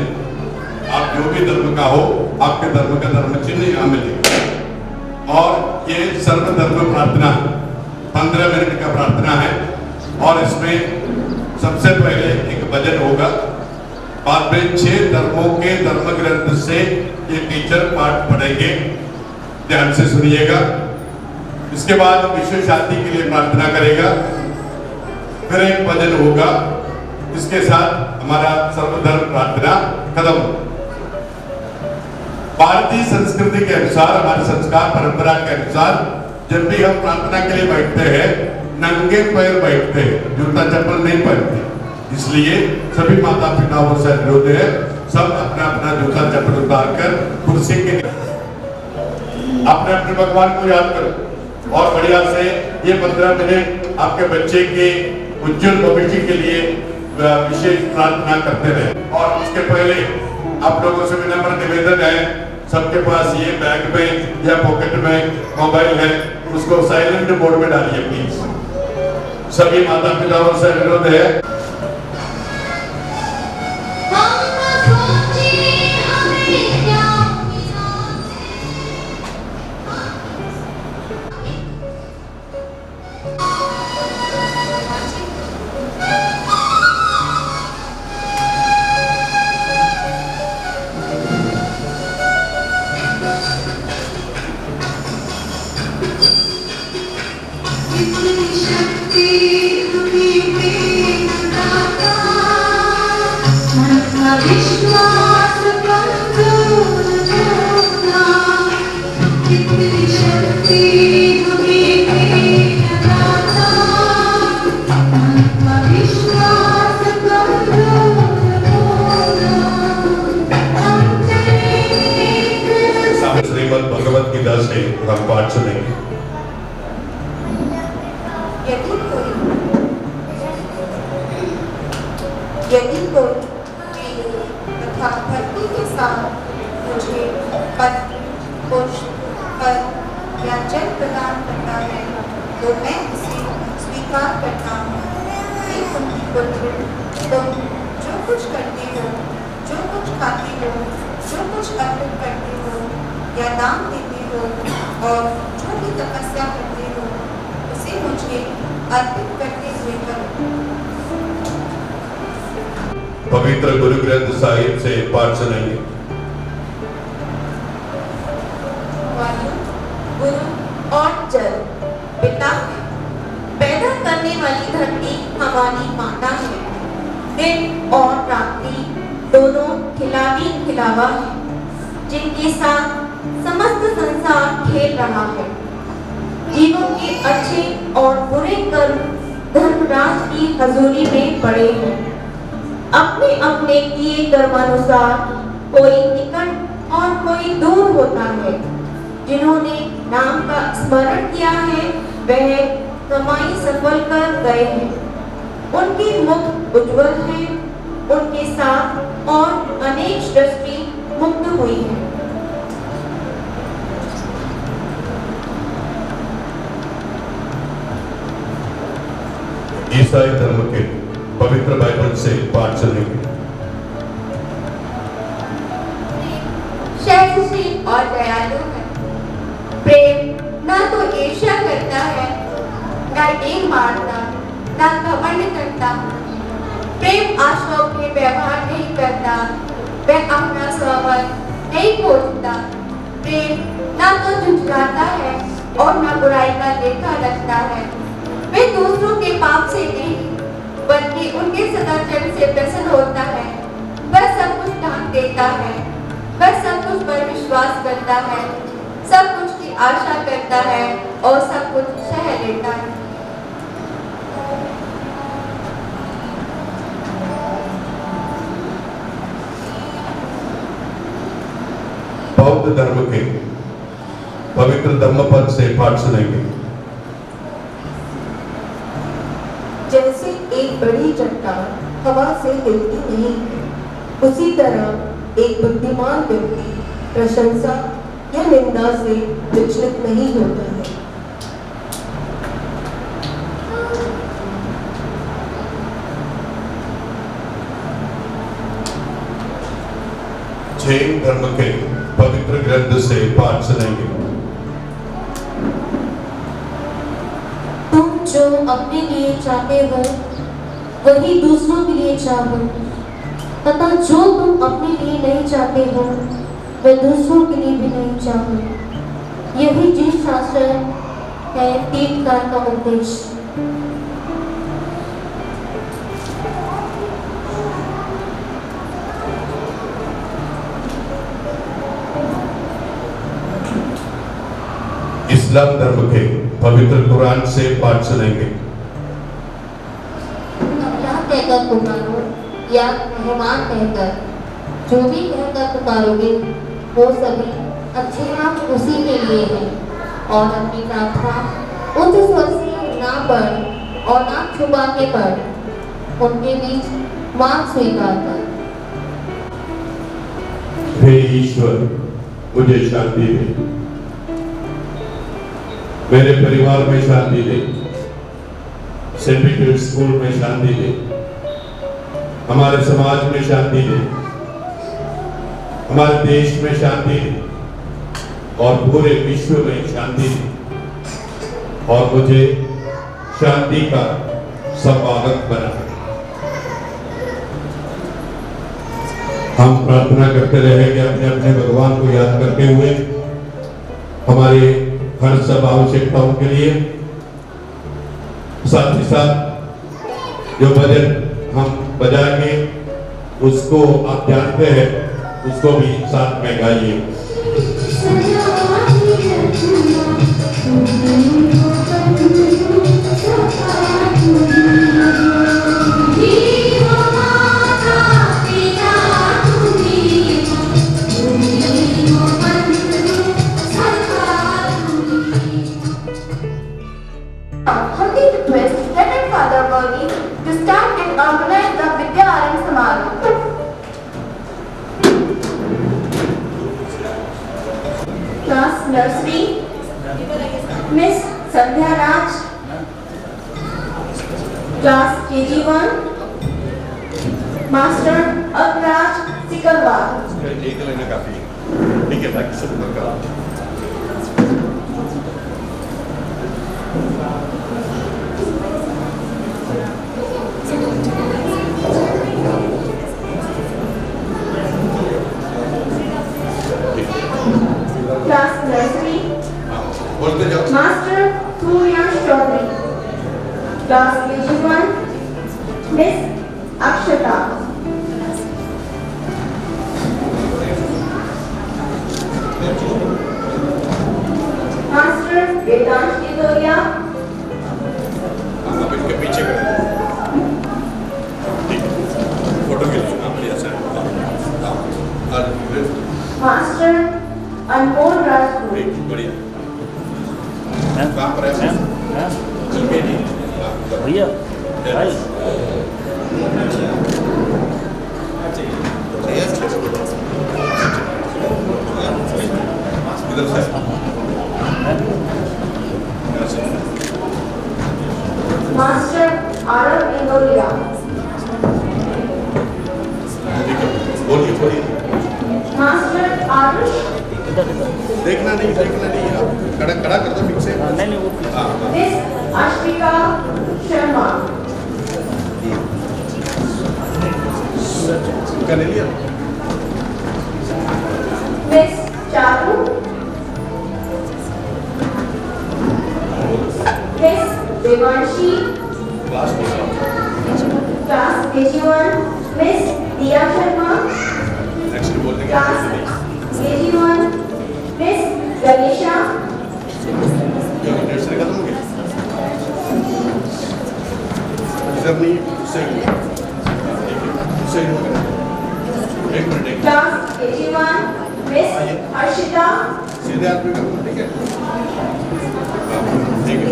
आप जो भी धर्म का हो, आपके धर्म का धर्म चिन्ह यहाँ मिलेगा। और ये सर्वधर्म प्रार्थना 15 मिनट का प्रार्थना है और इसमें सबसे पहले एक भजन होगा, बाद में 6 धर्मों के धर्म ग्रंथ से ये टीचर पाठ पढ़ेंगे, ध्यान से सुनिएगा। इसके बाद विश्व शांति के लिए प्रार्थना करेगा, फिर एक भजन होगा, इसके साथ हमारा सर्वधर्म प्रार्थना खत्म। भारतीय संस्कृति के अनुसार, हमारे संस्कार परंपरा के अनुसार, जब भी हम प्रार्थना के लिए बैठते हैं नंगे पैर बैठते हैं, जूता चप्पल नहीं पहनते। इसलिए सभी माता पिताओं से अनुरोध है, सब अपना अपना जूता चप्पल उतार कर कुर्सी के अपने अपने भगवान को याद करो और बढ़िया से ये 15 मिनट आपके बच्चे के उज्जवल भविष्य के लिए विशेष प्रार्थना करते रहे। और उसके पहले आप लोगों से विनम्र निवेदन है, सबके पास ये बैग में या पॉकेट में मोबाइल है, उसको साइलेंट मोड में डालिए प्लीज। सभी माता पिताओं से अनुरोध है। श्रीमद् भगवत गीता से हम पाठ सुनेंगे। यदि कोई तथा भक्ति के साथ मुझे पत्र, पुष्प, फल या जल प्रदान करता है तो मैं इसे स्वीकार करता हूँ। हे कुंती पुत्र, तुम जो कुछ करते हो, जो कुछ खाते हो, जो कुछ अर्पित करते हो या दान देते हो और जो भी तपस्या करते हो, उसे मुझे अर्पित करते हुए करो। पवित्र गुरु ग्रंथ साहिब से पाठ सुनेंगे। वायु, गुरु और जल पिता है। पैदा करने वाली धरती हमारी माता है। दिन और रात्रि दोनों खिलावी खिलावा है, जिनके साथ समस्त संसार खेल रहा है। जीवों के अच्छे और बुरे कर्म धर्मराज की हजूरी में पड़े हैं। अपने अपने किए कर्मानुसार कोई निकट और कोई दूर होता है। जिन्होंने नाम का स्मरण किया है वह कमाई सफल कर गए हैं। उनके मुख उज्जवल हैं, उनके साथ और अनेक दृष्टि मुक्त हुई है। ईसाई धर्म के पवित्र बाइबल से पाठ सुनेंगे। सहनशील और दयालु है। प्रेम न तो ईर्ष्या करता है, न डींग मारता, न घमंड करता। प्रेम आशोक में व्यवहार नहीं करता, वह अपना स्वार्थ नहीं खोजता। प्रेम न तो झुंझलाता है और न बुराई का लेखा रखता है। वे दूसरों के पाप से नहीं बल्कि उनके सदाचरण से प्रसन्न होता है। वह सब कुछ ढांक देता है, वह सब कुछ पर विश्वास करता है, सब कुछ की आशा करता है और सब कुछ सह लेता है। बौद्ध धर्म के पवित्र धम्मपद से पाठ सुनेंगे। जैसे एक बड़ी चट्टान हवा से हिलती नहीं है, उसी तरह एक बुद्धिमान व्यक्ति प्रशंसा या निंदा से विचलित नहीं होता है। जैन धर्म के पवित्र ग्रंथ से पाठ सुनेंगे। तुम जो अपने लिए चाहते हो वही दूसरों के लिए चाहो, तथा जो तुम अपने लिए नहीं चाहते हो वह दूसरों के लिए भी नहीं चाहो। यही जीव शास्त्र है तीर्थकार का उद्देश्य। इस्लाम धर्म के पवित्र कुरान से पाठ सुनेंगे। अल्लाह कहकर पुकारो या मेहमान कहकर, जो भी कहकर पुकारोगे वो सभी अच्छे नाम उसी के लिए हैं। और अपनी प्रार्थना उच्च स्वर से ना पढ़ और ना छुपा के पढ़, उनके बीच मान स्वीकार कर। हे ईश्वर, मुझे शांति दे, मेरे परिवार में शांति दे, सिंडिकेट स्कूल में शांति दे, हमारे समाज में शांति दे, हमारे देश में शांति दे और पूरे विश्व में शांति दे, और मुझे शांति का संवाहक बना। हम प्रार्थना करते रहेंगे अपने अपने भगवान को याद करते हुए हमारे हर सब आवश्यकताओं के लिए। साथ ही साथ जो भजन हम बजाएंगे उसको आप जानते हैं, उसको भी साथ में गाइए। Humbly request Reverend Father Varghese to stand and organize the Vidya Arang Samaroh. Class Nursery, Miss Sandhya Raj. Class KG1, Master Agraj Sikalwar. ठीक है, बाकी सब का Class KG1, Miss Akshata. Master Vedant Kitoria. आप इनके पीछे करें। ठीक है। फोटो के लिए बढ़िया से। Master Anmol Rajput. ठीक, बढ़िया। काम पर है। चलिए जी। भैया भाई इधर से। Master Arav Indoria. बोलिए बोलिए। Master Arush. इधर इधर देखना नहीं आप खड़ा खड़ा कर दो पीछे। नहीं वो हाँ Miss Ashvika Sharma. कर लिया। Miss Charu. Miss Devanshi. Class में Class KG1, Miss Diya Sharma. Actually बोलते हैं Class KG1, Miss Ganesha. डेढ़ से खत्म हो गया। जब नहीं सही हो गया। एक minute Class KG1, Miss Harshita. सीधे आदमी का ठीक है। हाँ, ठीक है।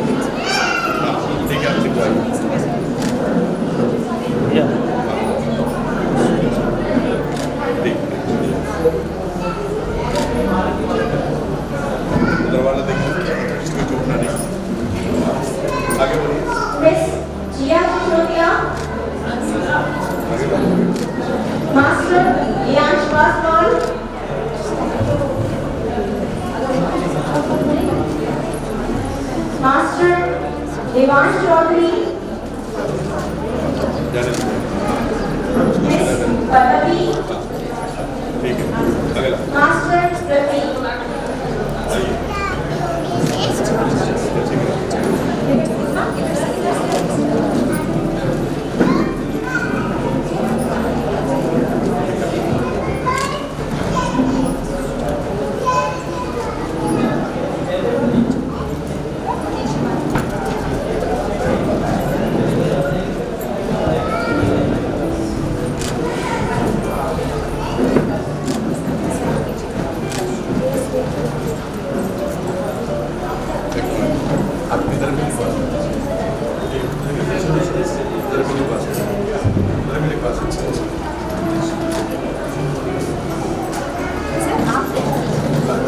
हाँ, ठीक है आप लिखवाइए। भैया ठीक। दरवाजा देखिए इसको टूटना नहीं। आगे बढ़िए। Miss Jia Sisodia. आगे बढ़िए। Master Liansh Paswal. Master Devansh Chaudhary. जाने दीजिए। Miss Pallavi. ठीक है अगला Master Pratik. आइए। आप इधर भी लिखवा इधर भी लिखवा इधर भी लिखवा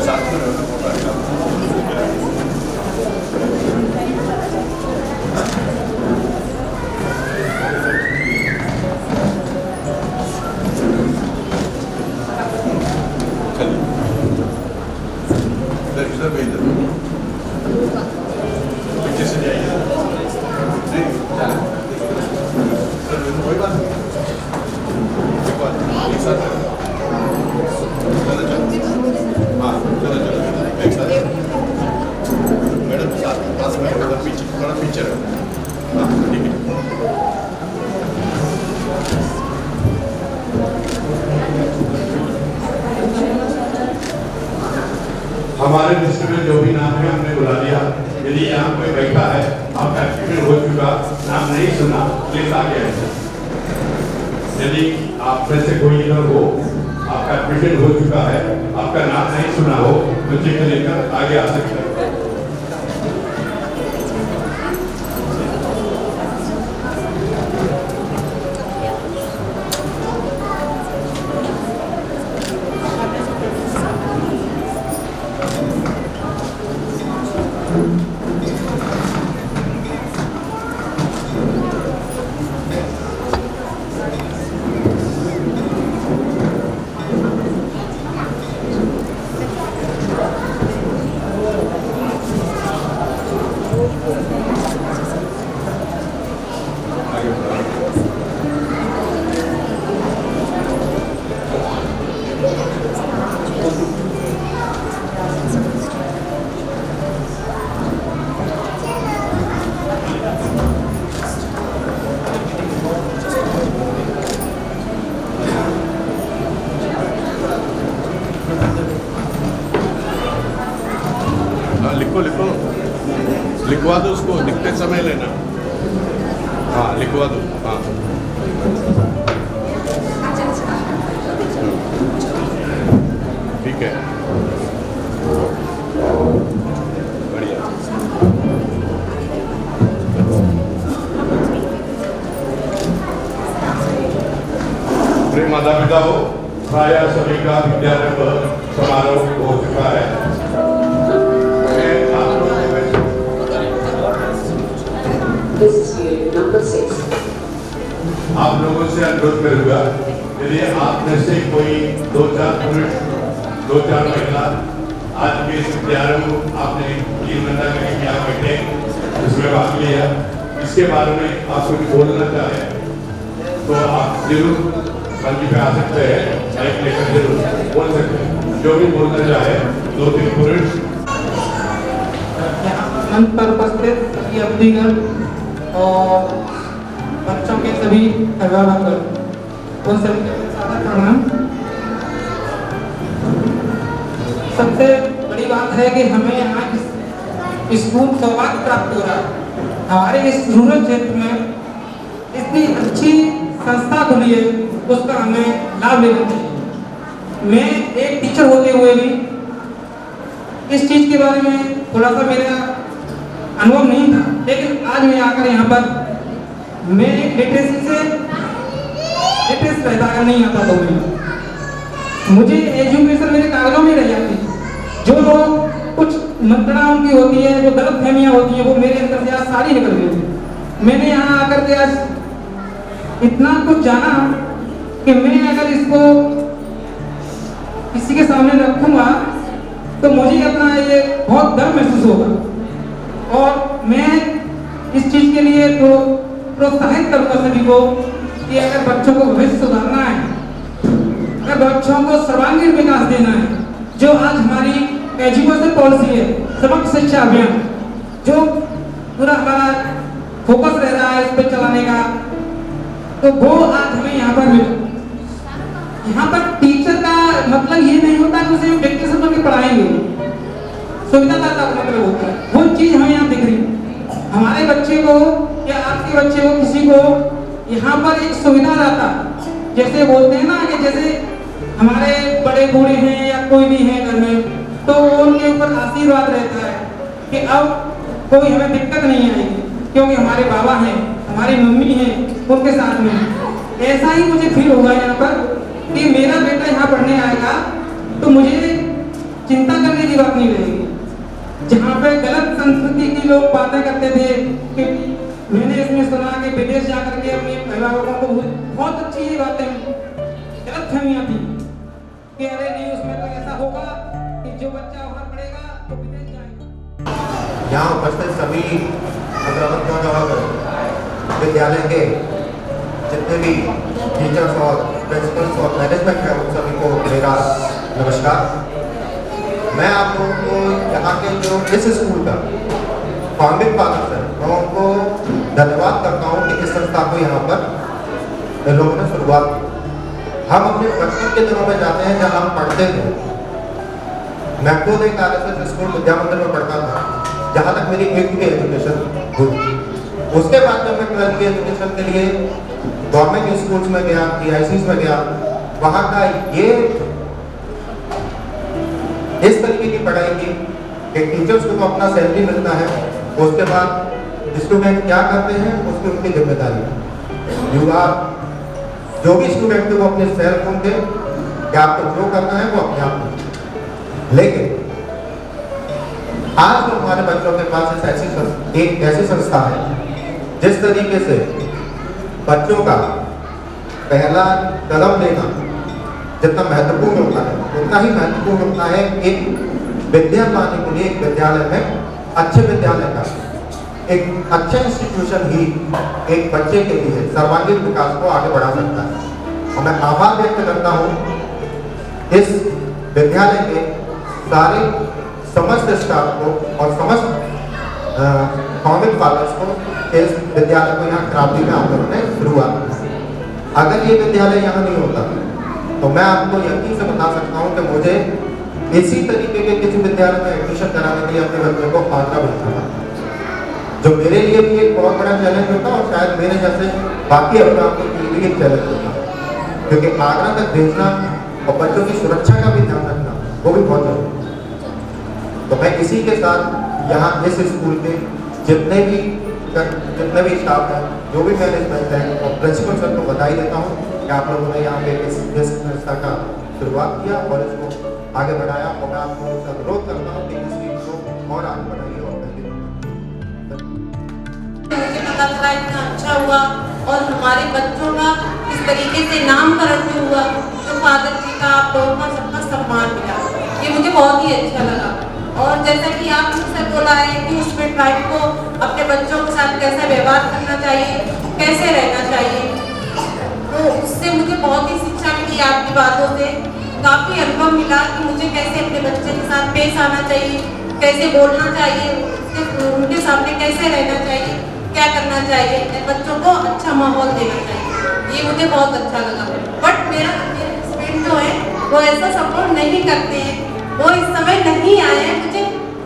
साथ में चलिए इधर भी इधर पीछे से जाइए नहीं कोई बात नहीं कोई बात नहीं एक साथ चलो हाँ चलो एक साथ मैडम साथ पास में उधर पीछे थोड़ा पीछे रहो हाँ ठीक है हमारे लिस्ट में जो भी नाम है हमने बुला दिया यदि यहाँ कोई बैठा है आपका एडमिशन हो चुका नाम नहीं सुना प्लीज आगे आए यदि आप में से कोई इधर हो आपका एडमिशन हो चुका है आपका नाम नहीं सुना हो तो चेक लेकर आगे आ सकते हैं लिखते समय लेना। हाँ, लिखवा दो। हाँ, ठीक है, बढ़िया। प्रिय माता पिता हो, प्रायः सभी का विद्यारंभ समारोह हो चुका है। मैं आप लोगों This is year number 6. आप लोगों से अनुरोध करूंगा, यदि आप में से कोई 2-4 पुरुष 2-4 महिला आज के इस विद्यारंभ आपने 3 घंटा करीब यहाँ बैठे इसमें भाग लिया, इसके बारे में आप कुछ बोलना चाहें तो आप जरूर मंच पे आ सकते हैं, माइक लेकर जरूर बोल सकते हैं। जो भी बोलना चाहे 2-3 पुरुष। मंच पर उपस्थित सभी अतिथिगण और बच्चों के सभी अभिभावक उन सभी का सादर प्रणाम। सबसे बड़ी बात है कि हमें यहाँ स्कूल सौभाग्य प्राप्त हो रहा है। हमारे इस रूरल क्षेत्र में इतनी अच्छी संस्था खुली है, उसका हमें लाभ लेना चाहिए। मैं एक टीचर होते हुए भी इस चीज़ के बारे में थोड़ा सा मेरा अनुभव नहीं था, लेकिन आज मैं आकर यहाँ पर मैं एक लिटरेसी रहता अगर नहीं आता तो मुझे एजुकेशन मेरे कागजों में रह जाती। जो लोग कुछ मतड़ा उनकी होती है, जो गलत फहमियाँ होती हैं, वो मेरे अंदर से आज सारी निकल गई। मैंने यहाँ आकर के आज इतना कुछ जाना कि मैं अगर इसको किसी के सामने रखूँगा तो मुझे अपना ये बहुत गर्व महसूस होगा और मैं इस चीज़ के लिए तो प्रोत्साहित करूँगा सभी को कि अगर बच्चों को भविष्य सुधारना है, अगर बच्चों को सर्वांगीण विकास देना है, जो आज हमारी एजुकेशन पॉलिसी है, समग्र शिक्षा अभियान, जो पूरा हमारा फोकस रह रहा है इस पर चलाने का, तो वो आज हमें यहाँ पर मिला। यहाँ पर टीचर का मतलब ये नहीं होता कि उसे डिक्टेशन करके पढ़ाएंगे, सुविधादाता का मतलब होता है। वो चीज़ हमें यहाँ दिख रही। हमारे बच्चे को या आपके बच्चे को किसी को यहाँ पर एक सुविधादाता, जैसे बोलते हैं ना कि जैसे हमारे बड़े बूढ़े हैं या कोई भी है घर में, तो उनके ऊपर आशीर्वाद रहता है कि अब कोई हमें दिक्कत नहीं आएगी क्योंकि हमारे बाबा हैं, हमारी मम्मी हैं, उनके साथ में। ऐसा ही मुझे फील हुआ यहाँ पर कि मेरा बेटा यहाँ पढ़ने आएगा तो मुझे चिंता करने की बात नहीं रहेगी। जहाँ पे गलत संस्कृति की लोग बातें करते थे कि मैंने इसमें सुना कि विदेश जाकर के अपने अभिभावकों को बहुत अच्छी ये बातें गलत फहमियाँ थी कि अरे नहीं उसमें तो ऐसा होगा कि जो बच्चा वहाँ पढ़ेगा तो विदेश जाएगा। यहाँ उपस्थित सभी अभिभावकों और विद्यालय के जितने भी टीचर्स और प्रिंसिपल्स और मैनेजमेंट है उन सभी को मेरा नमस्कार। मैं आप लोगों को यहाँ के जो इस स्कूल का फाउंडिंग फादर्स है मैं उनको धन्यवाद करता हूँ कि इस संस्था को यहाँ पर इन लोगों ने शुरुआत की। हम अपने बचपन के दिनों में जाते हैं जहाँ हम पढ़ते थे। मैं खुद एक RSS स्कूल विद्या मंदिर में पढ़ता था जहाँ तक मेरी 8वीं की एजुकेशन हुई। उसके बाद जब मैं 12वीं की एजुकेशन के लिए गवर्नमेंट स्कूल्स में गया, PICs में गया, वहाँ का ये इस तरीके की पढ़ाई की कि टीचर्स को तो अपना सैलरी मिलता है, उसके बाद स्टूडेंट क्या करते हैं उसकी उनकी जिम्मेदारी। युवा जो भी स्टूडेंट थे वो अपने सेल्फ होंगे कि आपको जो करना है वो अपने आप करें। लेकिन आज तो हमारे बच्चों के पास एक ऐसी संस्था है जिस तरीके से बच्चों का पहला कदम लेना जितना महत्वपूर्ण होता है उतना ही महत्वपूर्ण होता है एक विद्या पाने के लिए एक विद्यालय में अच्छे विद्यालय का एक अच्छा इंस्टीट्यूशन ही एक बच्चे के लिए सर्वांगीण विकास को आगे बढ़ा सकता है। और मैं आभार व्यक्त करता हूँ इस विद्यालय के सारे समस्त स्टाफ को और समस्त फाउंडिंग फादर्स को इस विद्यालय को यहाँ क्रांति में आंदोलन ने शुरुआत की। अगर ये विद्यालय यहाँ नहीं होता तो मैं आपको यकीन से बता सकता हूँ कि मुझे इसी तरीके के किसी विद्यालय में एडमिशन कराने के लिए अपने बच्चे को आगरा भेजना था। जो मेरे लिए भी एक बहुत बड़ा चैलेंज होता और शायद मेरे जैसे बाकी अभिभावकों के लिए भी एक चैलेंज होता, क्योंकि आगरा तक भेजना और बच्चों की सुरक्षा का भी ध्यान रखना वो भी बहुत जरूरी है। तो मैं इसी के साथ यहाँ इस स्कूल के जितने भी स्टाफ हैं, जो भी मैनेजमेंट है और प्रिंसिपल सर को बधाई देता हूँ कि आप लोगों ने यहाँ पे इस संस्था का शुरुआत किया और इसको आगे बढ़ाया, और मैं आप लोगों से अनुरोध करता हूँ कि इस चीज़ को और आगे बढ़ाइए और मुझे पता चला इतना अच्छा हुआ और हमारे बच्चों का इस तरीके से नामकरण भी हुआ, तो फादर जी का आप लोगों का सबका सम्मान मिला, ये मुझे बहुत ही अच्छा लगा। और जैसा कि आपने से बोला है कि उसमें ट्राइब को अपने बच्चों के साथ कैसा व्यवहार करना चाहिए, कैसे रहना चाहिए, तो उससे मुझे बहुत ही शिक्षा मिली आपकी बातों से। काफ़ी अनुभव मिला कि मुझे कैसे अपने बच्चे के साथ पेश आना चाहिए, कैसे बोलना चाहिए, उनके सामने कैसे रहना चाहिए, क्या करना चाहिए, बच्चों को अच्छा माहौल देना चाहिए, ये मुझे बहुत अच्छा लगा। बट मेरे हस्बैंड जो है वो ऐसा सपोर्ट नहीं करते हैं, वो इस समय नहीं आए हैं, मुझे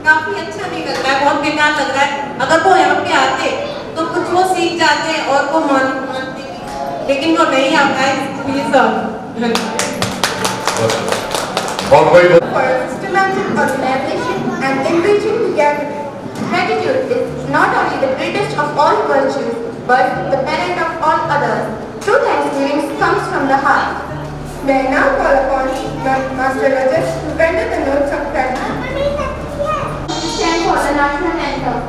काफ़ी अच्छा नहीं लग रहा है, बहुत बेकार लग रहा है। अगर वो यहाँ पे आते तो कुछ वो सीख जाते और वो मानते, लेकिन वो नहीं आ पाए। और कोई For systematic organization and enriching the gathering. Gratitude is not only the greatest of all virtues, but the parent of all others. True thanksgiving comes from the heart. May I now call upon Master Rajat to render the notes of gratitude. Stand for the national anthem.